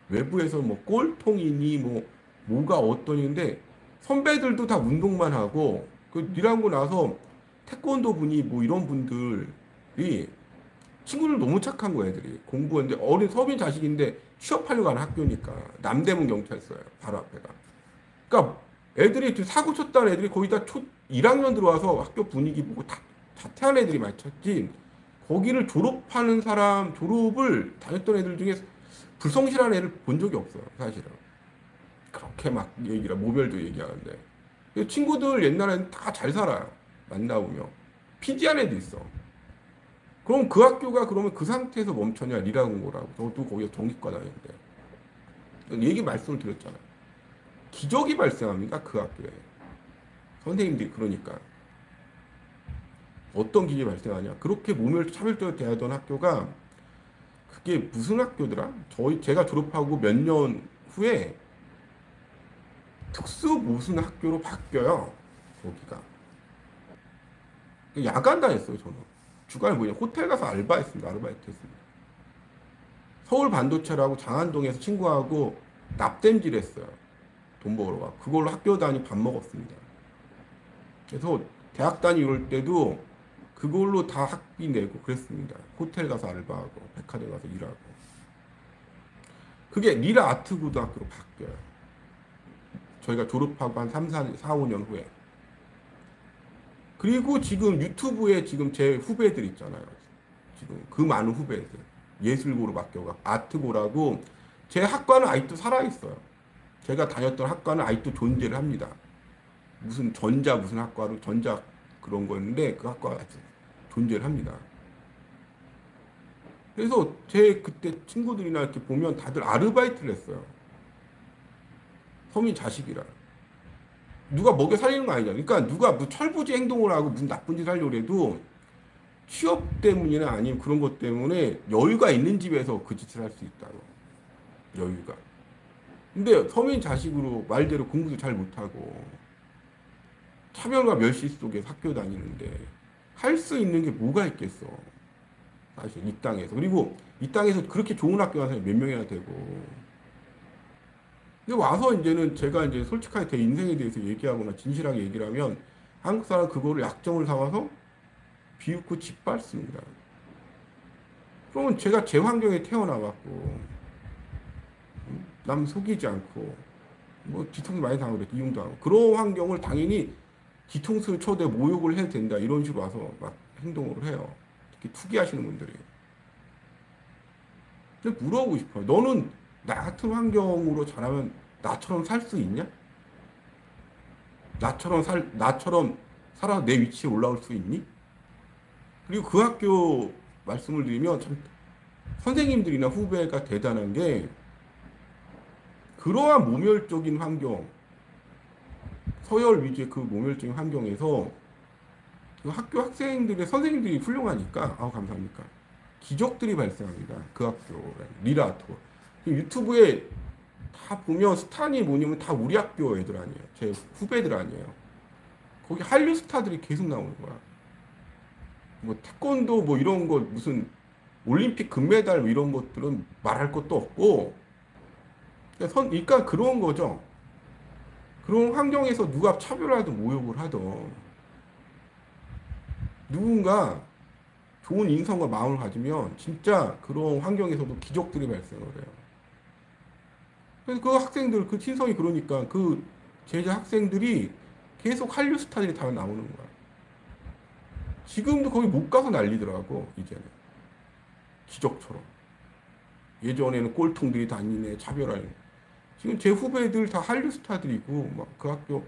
외부에서 뭐 꼴통이니 뭐가 어떠니인데 선배들도 다 운동만 하고 일하고 나서 태권도 분이 뭐 이런 분들이 친구들 너무 착한 거야. 애들이 공부하는데 어린 서민 자식인데 취업하려고 하는 학교니까. 남대문 경찰서예요, 바로 앞에가. 그러니까 애들이 지금 사고 쳤다는 애들이 거의 다 1학년 들어와서 학교 분위기 보고 다 자퇴한 애들이 많이 쳤지. 거기를 졸업하는 사람, 졸업을 다녔던 애들 중에 불성실한 애를 본 적이 없어요, 사실은. 그렇게 막 얘기라, 모별도 얘기하는데. 친구들 옛날에는 다 잘 살아요. 만나보면. 피디한 애도 있어. 그럼 그 학교가 그러면 그 상태에서 멈췄냐, 리라공고라고. 저도 거기서 정기과 다녔는데. 얘기 말씀을 드렸잖아요. 기적이 발생합니다, 그 학교에. 선생님들이 그러니까. 어떤 기적이 발생하냐. 그렇게 차별적으로 대하던 학교가 그게 무슨 학교더라? 제가 졸업하고 몇 년 후에 특수 무슨 학교로 바뀌어요. 거기가. 야간 다녔어요, 저는. 주간에 뭐냐, 호텔 가서 아르바이트 했습니다. 서울 반도체라고 장안동에서 친구하고 납땜질 했어요. 돈 벌어 가. 그걸로 학교 다니 밥 먹었습니다. 그래서 대학 다니 이럴 때도 그걸로 다 학비 내고 그랬습니다. 호텔 가서 알바하고 백화점 가서 일하고. 그게 리라 아트 고등학교로 바뀌어요. 저희가 졸업하고 한 4, 5년 후에. 그리고 지금 유튜브에 지금 제 후배들 있잖아요. 지금 그 많은 후배들. 예술고로 바뀌어가 아트고라고. 제 학과는 아직도 살아있어요. 제가 다녔던 학과는 아직도 존재를 합니다. 무슨 무슨 학과로 전자 그런 거였는데 그 학과가 존재를 합니다. 그래서 제 그때 친구들이나 이렇게 보면 다들 아르바이트를 했어요. 서민 자식이라. 누가 먹여 살리는 거 아니잖아. 그러니까 누가 뭐 철부지 행동을 하고 무슨 나쁜 짓을 하려고 해도 취업 때문이나 아니면 그런 것 때문에 여유가 있는 집에서 그 짓을 할 수 있다고. 여유가. 근데 서민 자식으로 말대로 공부도 잘 못하고 차별과 멸시 속에 학교 다니는데 할 수 있는 게 뭐가 있겠어. 사실 이 땅에서. 그리고 이 땅에서 그렇게 좋은 학교 가서 몇 명이나 되고. 근데 와서 이제는 제가 이제 솔직하게 제 인생에 대해서 얘기하거나 진실하게 얘기를 하면 한국 사람 그거를 약점을 삼아서 비웃고 짓밟습니다. 그러면 제가 제 환경에 태어나갖고 남 속이지 않고 뭐 뒤통수 많이 당하고 이용도 하고 그런 환경을 당연히 뒤통수를 쳐대 모욕을 해도 된다 이런 식으로 와서 막 행동을 해요. 특히 투기하시는 분들이. 근데 물어보고 싶어요. 너는 나 같은 환경으로 자라면 나처럼 살 수 있냐? 나처럼 살아 내 위치에 올라올 수 있니? 그리고 그 학교 말씀을 드리면 참 선생님들이나 후배가 대단한 게 그러한 모멸적인 환경, 서열 위주의 그 모멸적인 환경에서 그 학교 학생들의 선생님들이 훌륭하니까 감사합니까? 기적들이 발생합니다. 그 학교 리라토 유튜브에 다 보면 스타니 뭐냐면 다 우리 학교 애들 아니에요. 제 후배들 아니에요. 거기 한류 스타들이 계속 나오는 거야. 뭐 태권도 뭐 이런 거 무슨 올림픽 금메달 뭐 이런 것들은 말할 것도 없고 그러니까 그런 거죠. 그런 환경에서 누가 차별하든 모욕을 하든 누군가 좋은 인성과 마음을 가지면 진짜 그런 환경에서도 기적들이 발생을 해요. 그래서 그 학생들, 그 친성이 그러니까 그 제자 학생들이 계속 한류 스타들이 다 나오는 거야. 지금도 거기 못 가서 난리더라고, 이제는. 기적처럼. 예전에는 꼴통들이 다니네, 차별하는. 지금 제 후배들 다 한류 스타들이고, 막 그 학교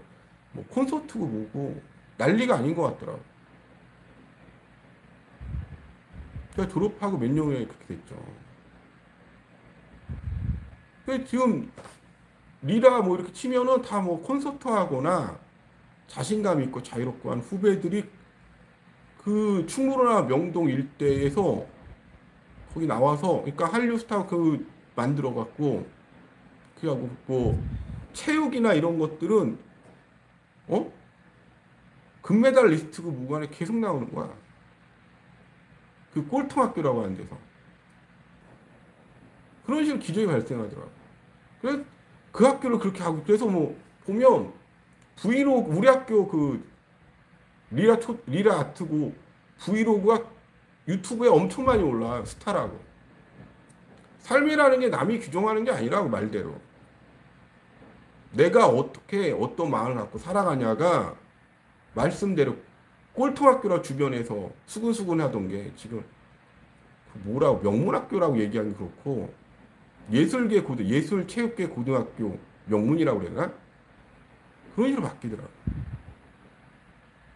뭐 콘서트고 뭐고, 난리가 아닌 것 같더라고. 제가 졸업하고 몇 년 후에 그렇게 됐죠. 지금 리라 뭐 이렇게 치면은 다 뭐 콘서트 하거나 자신감 있고 자유롭고 한 후배들이 그 충무로나 명동 일대에서 거기 나와서 그러니까 한류 스타 그 만들어 갖고 그하고 뭐 체육이나 이런 것들은 금메달 리스트고 무관에 계속 나오는 거야. 그 꼴통학교라고 하는 데서. 그런 식으로 기적이 발생하더라고. 그래서 그 학교를 그렇게 하고, 그래서 뭐, 보면, 브이로그, 우리 학교 그, 리라 아트고, 브이로그가 유튜브에 엄청 많이 올라와요. 스타라고. 삶이라는 게 남이 규정하는 게 아니라고, 말대로. 내가 어떻게 어떤 마음을 갖고 살아가냐가 말씀대로 꼴통학교라 주변에서 수근수근 하던 게 지금 그 뭐라고 명문학교라고 얘기하기 그렇고 예술체육계 고등학교 명문이라고 그래나? 그런 식으로 바뀌더라고.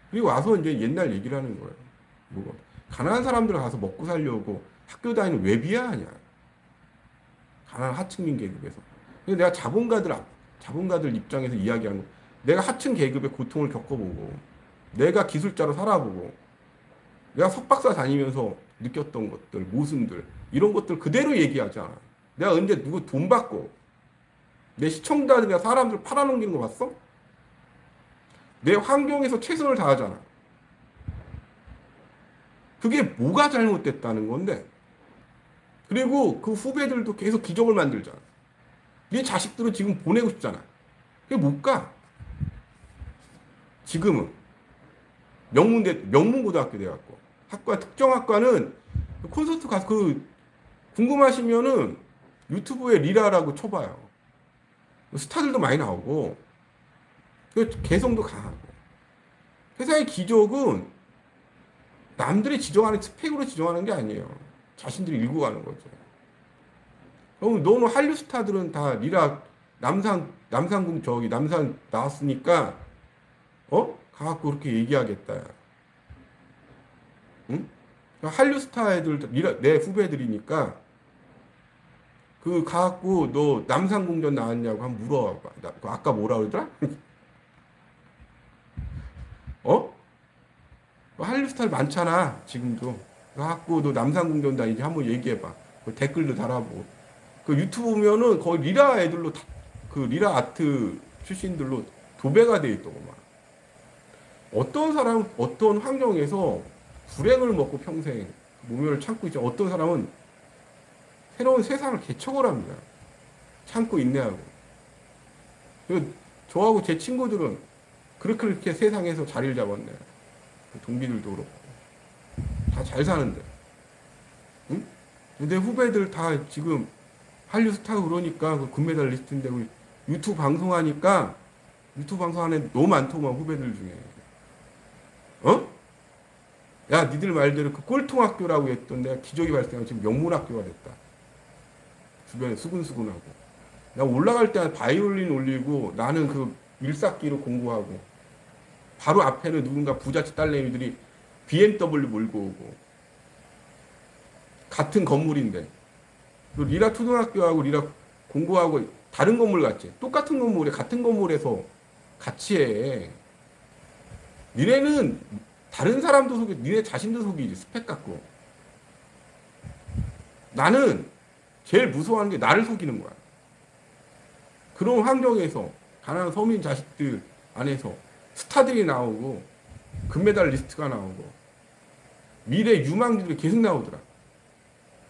그리고 와서 이제 옛날 얘기를 하는 거예요. 뭐 가난한 사람들 가서 먹고 살려고 학교 다니는 왜 비하하냐. 가난한 하층민 계급에서. 근데 내가 자본가들 입장에서 이야기하는 거. 내가 하층 계급의 고통을 겪어보고 내가 기술자로 살아보고 내가 석박사 다니면서 느꼈던 것들, 모순들 이런 것들 그대로 얘기하잖아. 내가 언제 누구 돈 받고 내 시청자들이나 사람들 팔아넘기는 거 봤어? 내 환경에서 최선을 다하잖아. 그게 뭐가 잘못됐다는 건데. 그리고 그 후배들도 계속 기적을 만들잖아. 네 자식들은 지금 보내고 싶잖아. 그게 못 가. 지금은 명문고등학교 돼갖고 학과 특정학과는 콘서트 가서 궁금하시면은 유튜브에 리라라고 쳐봐요. 스타들도 많이 나오고 개성도 강하고. 세상의 기적은 남들이 지정하는 스펙으로 지정하는 게 아니에요. 자신들이 일구 가는 거죠. 그럼 너는 한류 스타들은 다 리라 남산 나왔으니까 가갖고 그렇게 얘기하겠다. 응? 한류 스타 애들 내 후배들이니까 가갖고 너 남산궁전 나왔냐고 한번 물어봐. 아까 뭐라 그러더라? 한류 스타들 많잖아 지금도. 가갖고 너 남산궁전 다니지 한번 얘기해봐. 댓글도 달아보고. 유튜브 보면은 거의 리라 애들로 리라 아트 출신들로 도배가 돼 있더구만. 어떤 사람은 어떤 환경에서 불행을 먹고 평생 모멸을 참고 있죠. 어떤 사람은 새로운 세상을 개척을 합니다. 참고 인내하고. 저하고 제 친구들은 그렇게 세상에서 자리를 잡았네. 동기들도 그렇고. 다 잘 사는데. 응? 내 후배들 다 지금 한류 스타 그러니까 금메달리스트인데 유튜브 방송하니까 유튜브 방송하는 너무 많더만 후배들 중에. 야, 니들 말대로 꼴통학교라고 했던 내가 기적이 발생하고 지금 명문학교가 됐다. 주변에 수근수근하고. 나 올라갈 때 바이올린 올리고 나는 밀싹기로 공부하고 바로 앞에는 누군가 부잣집 딸내미들이 BMW 몰고 오고 같은 건물인데 리라 초등학교하고 리라 공부하고 다른 건물 같지? 똑같은 건물에 같은 건물에서 같이 해. 니네는 다른 사람도 속이고 니네 자신도 속이지. 스펙 갖고. 나는 제일 무서워하는 게 나를 속이는 거야. 그런 환경에서 가난한 서민 자식들 안에서 스타들이 나오고 금메달 리스트가 나오고 미래 유망주들이 계속 나오더라.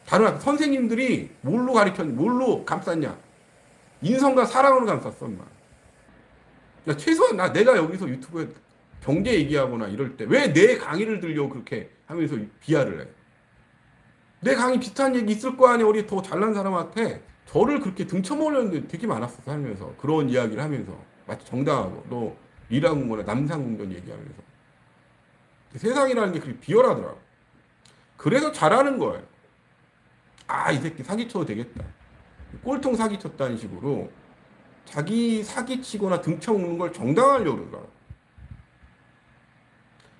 다른 선생님들이 뭘로 감쌌냐? 인성과 사랑으로 감쌌어, 엄마. 야, 최소한 내가 여기서 유튜브에 경제 얘기하거나 이럴 때 왜 내 강의를 들려 그렇게 하면서 비하를 해? 내 강의 비슷한 얘기 있을 거 아니야. 우리 더 잘난 사람한테 저를 그렇게 등쳐먹으려는 게 되게 많았어, 살면서. 그런 이야기를 하면서. 마치 정당하고 너 리라궁거나 남산궁전 얘기하면서. 세상이라는 게 그렇게 비열하더라고. 그래서 잘하는 거예요. 이 새끼 사기쳐도 되겠다. 꼴통 사기쳤다는 식으로 자기 사기치거나 등쳐먹는 걸 정당하려고 그러더라고.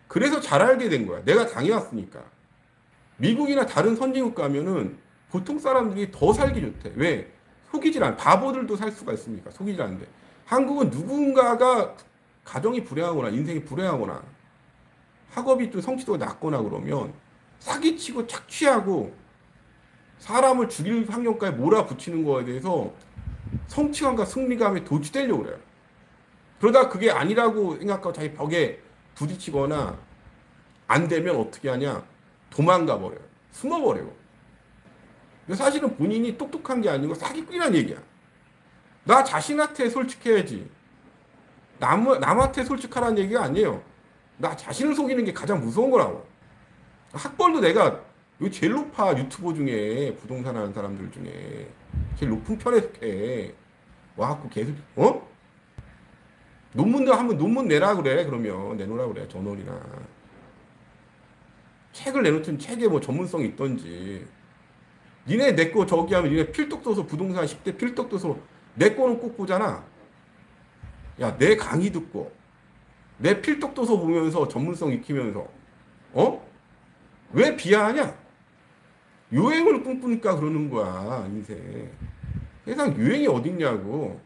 그래서 잘 알게 된 거야. 내가 당해왔으니까. 미국이나 다른 선진국 가면은 보통 사람들이 더 살기 좋대. 왜? 속이질 않아. 바보들도 살 수가 있으니까. 속이질 않는데. 한국은 누군가가 가정이 불행하거나 인생이 불행하거나 학업이 좀 성취도가 낮거나 그러면 사기치고 착취하고 사람을 죽일 환경까지 몰아붙이는 거에 대해서 성취감과 승리감에 도취되려고 그래요. 그러다 그게 아니라고 생각하고 자기 벽에 부딪히거나 안 되면 어떻게 하냐? 도망가 버려요. 숨어버려요. 근데 사실은 본인이 똑똑한 게 아니고 사기꾼이란 얘기야. 나 자신한테 솔직해야지. 남한테 솔직하라는 얘기가 아니에요. 나 자신을 속이는 게 가장 무서운 거라고. 학벌도 내가 여기 제일 높아. 유튜버 중에 부동산 하는 사람들 중에 제일 높은 편에 속해. 와갖고 계속 논문도 한번 논문 내라 그래. 그러면 내놓으라 그래. 저널이나. 책을 내놓든 책에 뭐 전문성이 있던지. 니네 내 거 저기 하면 니네 필독도서 부동산 10대 필독도서 내 거는 꼭 보잖아. 야, 내 강의 듣고 내 필독도서 보면서 전문성 익히면서 어? 왜 비하하냐? 유행을 꿈꾸니까 그러는 거야, 인생. 세상 유행이 어딨냐고.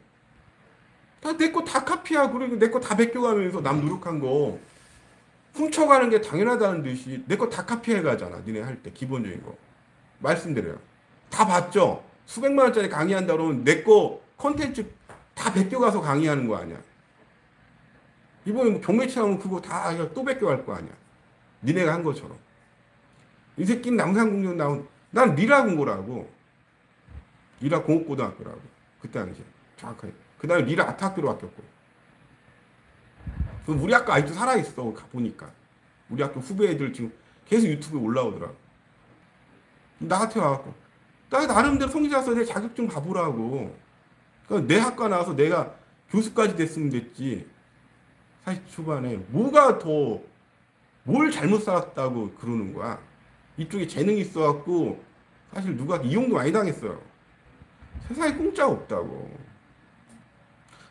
다 내 거 다 카피하고 그리고 내 거 다 베껴가면서 남 노력한 거 훔쳐가는 게 당연하다는 듯이 내 거 다 카피해 가잖아. 니네 할 때 기본적인 거. 말씀드려요. 다 봤죠? 수백만 원짜리 강의한다 그러면 내 거 컨텐츠 다 베껴가서 강의하는 거 아니야. 이번에 뭐 경매치 하면 그거 다 또 베껴갈 거 아니야. 니네가 한 것처럼. 이 새끼는 남산공원 나온, 난 리라 공고라고. 리라 공업고등학교라고. 그때 당시에. 정확하게. 그 다음에 리라 아트학교로 바뀌었고. 그럼 우리 학교 아직도 살아있어. 가보니까. 우리 학교 후배 애들 지금 계속 유튜브에 올라오더라고. 나한테 와갖고. 나 나름대로 성지자서 내 자격증 봐보라고. 그러니까 내 학과 나와서 내가 교수까지 됐으면 됐지. 40 초반에. 뭐가 더, 뭘 잘못 살았다고 그러는 거야. 이쪽에 재능이 있어갖고, 사실 누가 이용도 많이 당했어요. 세상에 공짜가 없다고.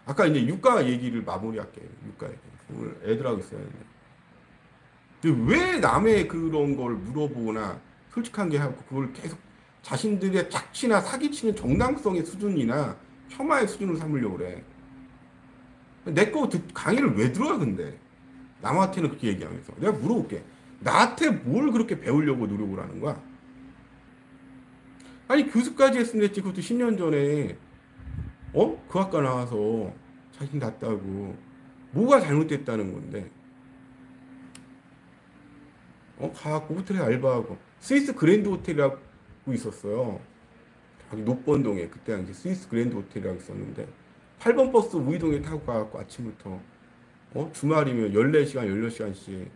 아까 이제 유가 얘기를 마무리할게요. 유가 얘기. 오늘 애들하고 있어야 되는데. 왜 남의 그런 걸 물어보거나 솔직한 게 하고 그걸 계속 자신들의 착취나 사기치는 정당성의 수준이나 폄하의 수준으로 삼으려고 그래. 내 거 강의를 왜 들어요, 근데? 남한테는 그렇게 얘기하면서. 내가 물어볼게. 나한테 뭘 그렇게 배우려고 노력을 하는 거야? 아니, 교수까지 했으면 됐지. 그것도 10년 전에. 그 학과 나와서 자신 났다고. 뭐가 잘못됐다는 건데. 가갖고 호텔에 알바하고. 스위스 그랜드 호텔이라고 있었어요. 저기 녹번동에. 그때 당시 스위스 그랜드 호텔이라고 있었는데. 8번 버스 우이동에 타고 가갖고 아침부터. 주말이면 14시간, 16시간씩.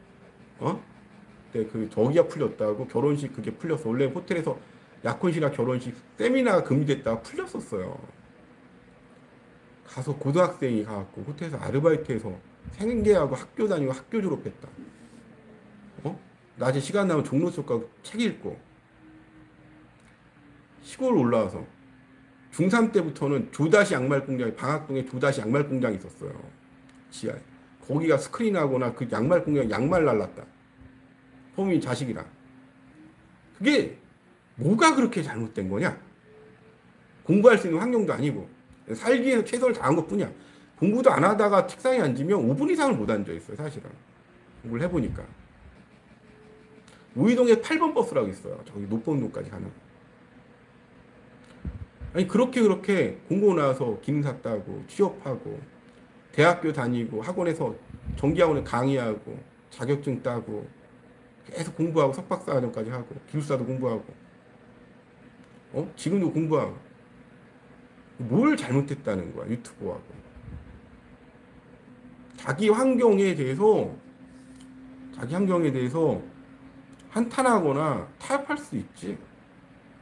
그때 그 저기가 풀렸다고. 결혼식 그게 풀렸어. 원래 호텔에서 약혼식이나 결혼식, 세미나가 금지됐다가 풀렸었어요. 가서 고등학생이 가갖고 호텔에서 아르바이트해서 생계하고 학교 다니고 학교 졸업했다. 낮에 시간 나면 종로 속 가고 책 읽고. 시골 올라와서 중3 때부터는 조다시 양말 공장이, 방학동에 조다시 양말 공장이 있었어요. 지하에. 거기가 스크린하거나 그 양말 공장 양말 날랐다. 포미 자식이랑. 그게 뭐가 그렇게 잘못된 거냐? 공부할 수 있는 환경도 아니고 살기 위해서 최선을 다한 것뿐이야. 공부도 안 하다가 책상에 앉으면 5분 이상을 못 앉아 있어요, 사실은. 공부를 해보니까. 우이동에 8번 버스라고 있어요. 저기 녹번동까지 가는. 아니, 그렇게 공고 나와서 기능사 따고 취업하고 대학교 다니고 학원에서 정기학원에 강의하고 자격증 따고 계속 공부하고 석박사과정까지 하고 기술사도 공부하고 지금도 공부하고. 뭘 잘못했다는 거야, 유튜버하고. 자기 환경에 대해서 한탄하거나 타협할 수 있지.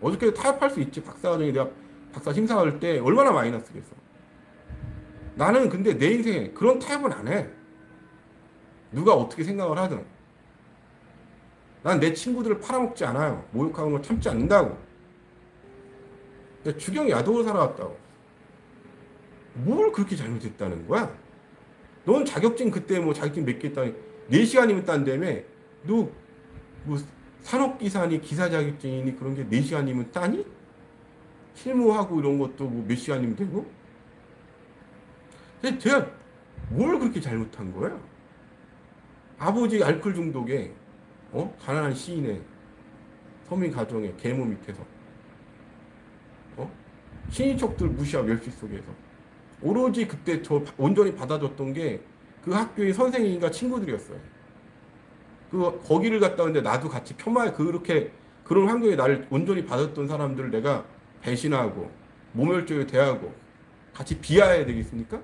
어저께도 타협할 수 있지. 박사과정에 내가 박사 심사할 때 얼마나 마이너스겠어. 나는 근데 내 인생에 그런 타협은 안 해. 누가 어떻게 생각을 하든. 난 내 친구들을 팔아먹지 않아요. 모욕하는 걸 참지 않는다고. 내가 주경 야독으로 살아왔다고. 뭘 그렇게 잘못했다는 거야? 넌 자격증 그때 뭐 자격증 몇 개 있다니 4시간이면 딴다며. 너 뭐 산업기사니 기사 자격증이니 그런 게 4시간이면 따니? 실무하고 이런 것도 뭐 몇 시간이면 되고? 제가 뭘 그렇게 잘못한 거야? 아버지 알코올 중독에 가난한 시인의 서민 가정의 계모 밑에서 친인척들 무시하고 멸시 속에서 오로지 그때 저 온전히 받아줬던 게 그 학교의 선생님과 친구들이었어요. 거기를 갔다 오는데 나도 같이 그렇게 그런 환경에 나를 온전히 받았던 사람들을 내가 배신하고 모멸적으로 대하고 같이 비하해야 되겠습니까?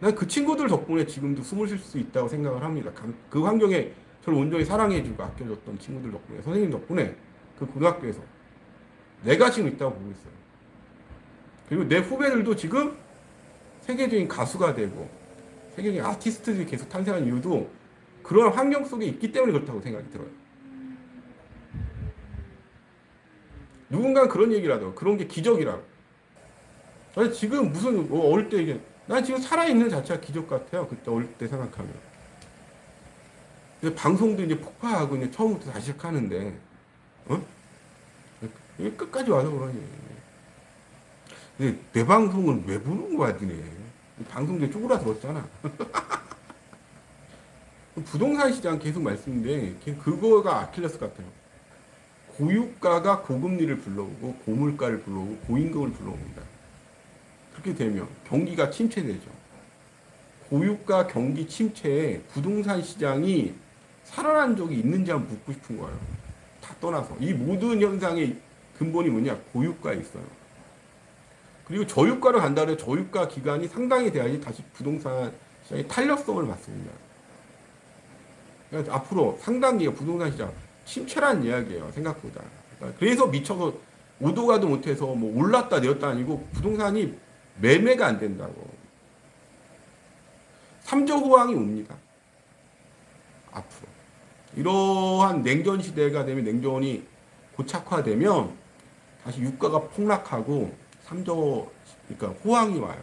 난 그 친구들 덕분에 지금도 숨을 쉴 수 있다고 생각을 합니다. 그 환경에 저를 온전히 사랑해주고 아껴줬던 친구들 덕분에, 선생님 덕분에 그 고등학교에서 내가 지금 있다고 보고 있어요. 그리고 내 후배들도 지금 세계적인 가수가 되고 세계적인 아티스트들이 계속 탄생한 이유도 그런 환경 속에 있기 때문에 그렇다고 생각이 들어요. 누군가 그런 얘기를 하더라고. 그런 게 기적이라고. 아니, 지금 무슨 어릴 때 이게 난 지금 살아있는 자체가 기적 같아요. 그때 어릴 때 생각하면. 근데 방송도 이제 폭파하고 이제 처음부터 다시 시작하는데, 어? 이게 끝까지 와서 그러니. 근데 내 방송을 왜 부르는 거야, 니네? 방송국에 쪼그라들었잖아. 부동산 시장 계속 말씀인데, 그거가 아킬레스 같아요. 고유가가 고금리를 불러오고, 고물가를 불러오고, 고임금을 불러옵니다. 그렇게 되면 경기가 침체되죠. 고유가 경기 침체에 부동산 시장이 살아난 적이 있는지 한번 묻고 싶은 거예요. 다 떠나서. 이 모든 현상의 근본이 뭐냐? 고유가에 있어요. 그리고 저유가로 간다면 저유가 기간이 상당히 돼야지 다시 부동산 시장의 탄력성을 받습니다. 그러니까 앞으로 상당히 부동산 시장 침체란 이야기예요. 생각보다. 그러니까 그래서 미쳐서 오도 가도 못해서 뭐 올랐다 내렸다 아니고 부동산이 매매가 안 된다고. 3조 호황이 옵니다. 앞으로. 이러한 냉전 시대가 되면 냉전이 고착화되면 다시 유가가 폭락하고 3조 그러니까 호황이 와요.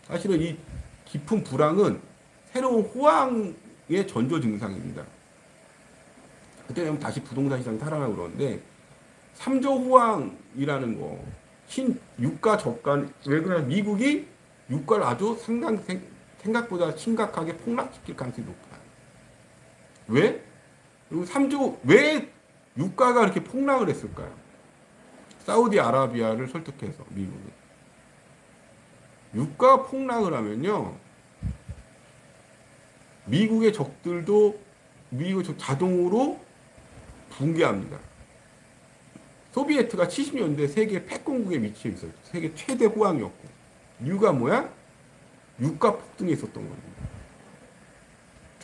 사실은 이 깊은 불황은 새로운 호황의 전조 증상입니다. 그때 되면 다시 부동산 시장이 살아나고 그러는데 3조 호황이라는 거 유가 저가 왜 그러냐 미국이 유가를 아주 생각보다 심각하게 폭락시킬 가능성이 높아요. 왜? 그리고 3조 왜 유가가 이렇게 폭락을 했을까요? 사우디아라비아를 설득해서 미국이 유가 폭락을 하면요 미국의 적들도 미국의 자동으로 붕괴합니다. 소비에트가 70년대 세계 패권국에 위치해 있어요. 세계 최대 호황이었고 이유가 뭐야? 유가 폭등에 있었던 겁니다.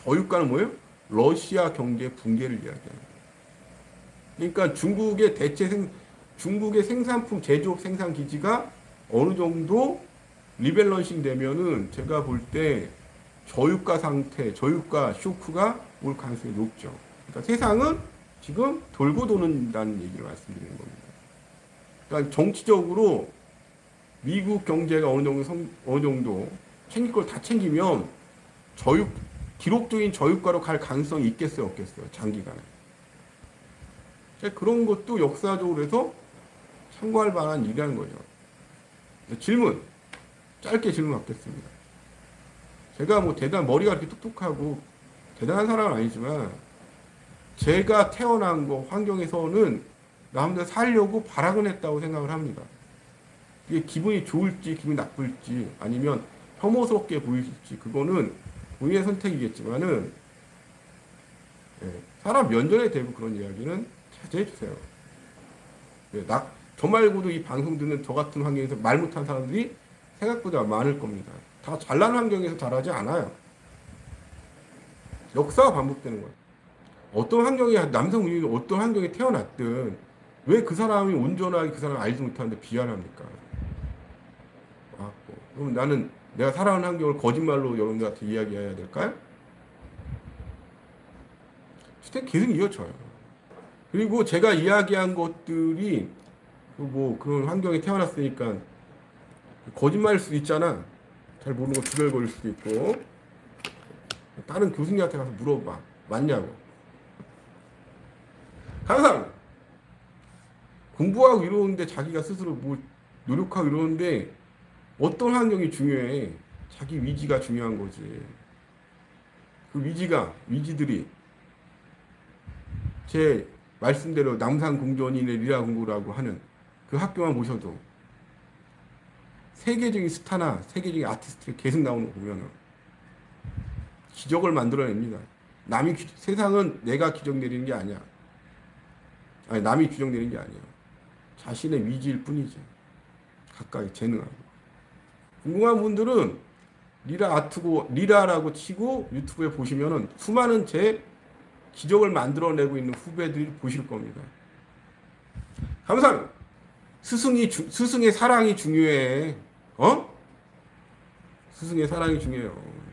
저유가는 뭐예요? 러시아 경제 붕괴를 이야기합니다. 그러니까 중국의 생산품 제조업 생산 기지가 어느 정도 리밸런싱 되면은 제가 볼 때 저유가 상태, 저유가 쇼크가 올 가능성이 높죠. 그러니까 세상은 지금 돌고 도는다는 얘기를 말씀드리는 겁니다. 그러니까 정치적으로 미국 경제가 어느 정도 챙길 걸 다 챙기면 기록적인 저유가로 갈 가능성이 있겠어요, 없겠어요, 장기간에. 그런 것도 역사적으로 해서 참고할 만한 일이라는 거죠. 질문, 짧게 질문 받겠습니다. 제가 뭐 머리가 이렇게 똑똑하고 대단한 사람은 아니지만 제가 태어난 거 환경에서는 남들 살려고 발악을 했다고 생각을 합니다. 이게 기분이 좋을지 기분이 나쁠지 아니면 혐오스럽게 보일지 그거는 본인의 선택이겠지만은 사람 면전에 대고 그런 이야기는 자제해 주세요. 저 말고도 이 방송 듣는 저 같은 환경에서 말 못한 사람들이 생각보다 많을 겁니다. 다 잘난 환경에서 자라지 않아요. 역사가 반복되는 거예요. 어떤 환경에 남성 의원이 어떤 환경에 태어났든 왜 그 사람이 온전하게 그 사람을 알지 못하는데 비하를 합니까? 그럼 나는 내가 살아가는 환경을 거짓말로 여러분들한테 이야기해야 될까요? 주택 계속 이어져요. 그리고 제가 이야기한 것들이 뭐 그런 환경에 태어났으니까 거짓말일 수도 있잖아. 잘 모르는 거 두덜거릴 수도 있고. 다른 교수님한테 가서 물어봐. 맞냐고. 항상 공부하고 이러는데 자기가 스스로 뭐 노력하고 이러는데 어떤 환경이 중요해. 자기 위지가 중요한 거지. 그 위지들이 제 말씀대로 남산공전인의 리라공고라고 하는 그 학교만 보셔도 세계적인 스타나 세계적인 아티스트가 계속 나오는 거 보면 기적을 만들어냅니다. 세상은 내가 기적 내리는 게 아니야. 아니, 남이 기적 내리는 게 아니야. 자신의 위지일 뿐이지. 각각의 재능하고. 궁금한 분들은 리라라고 치고 유튜브에 보시면은 수많은 제 기적을 만들어내고 있는 후배들이 보실 겁니다. 감사합니다. 스승의 사랑이 중요해. 스승의 사랑이 중요해요.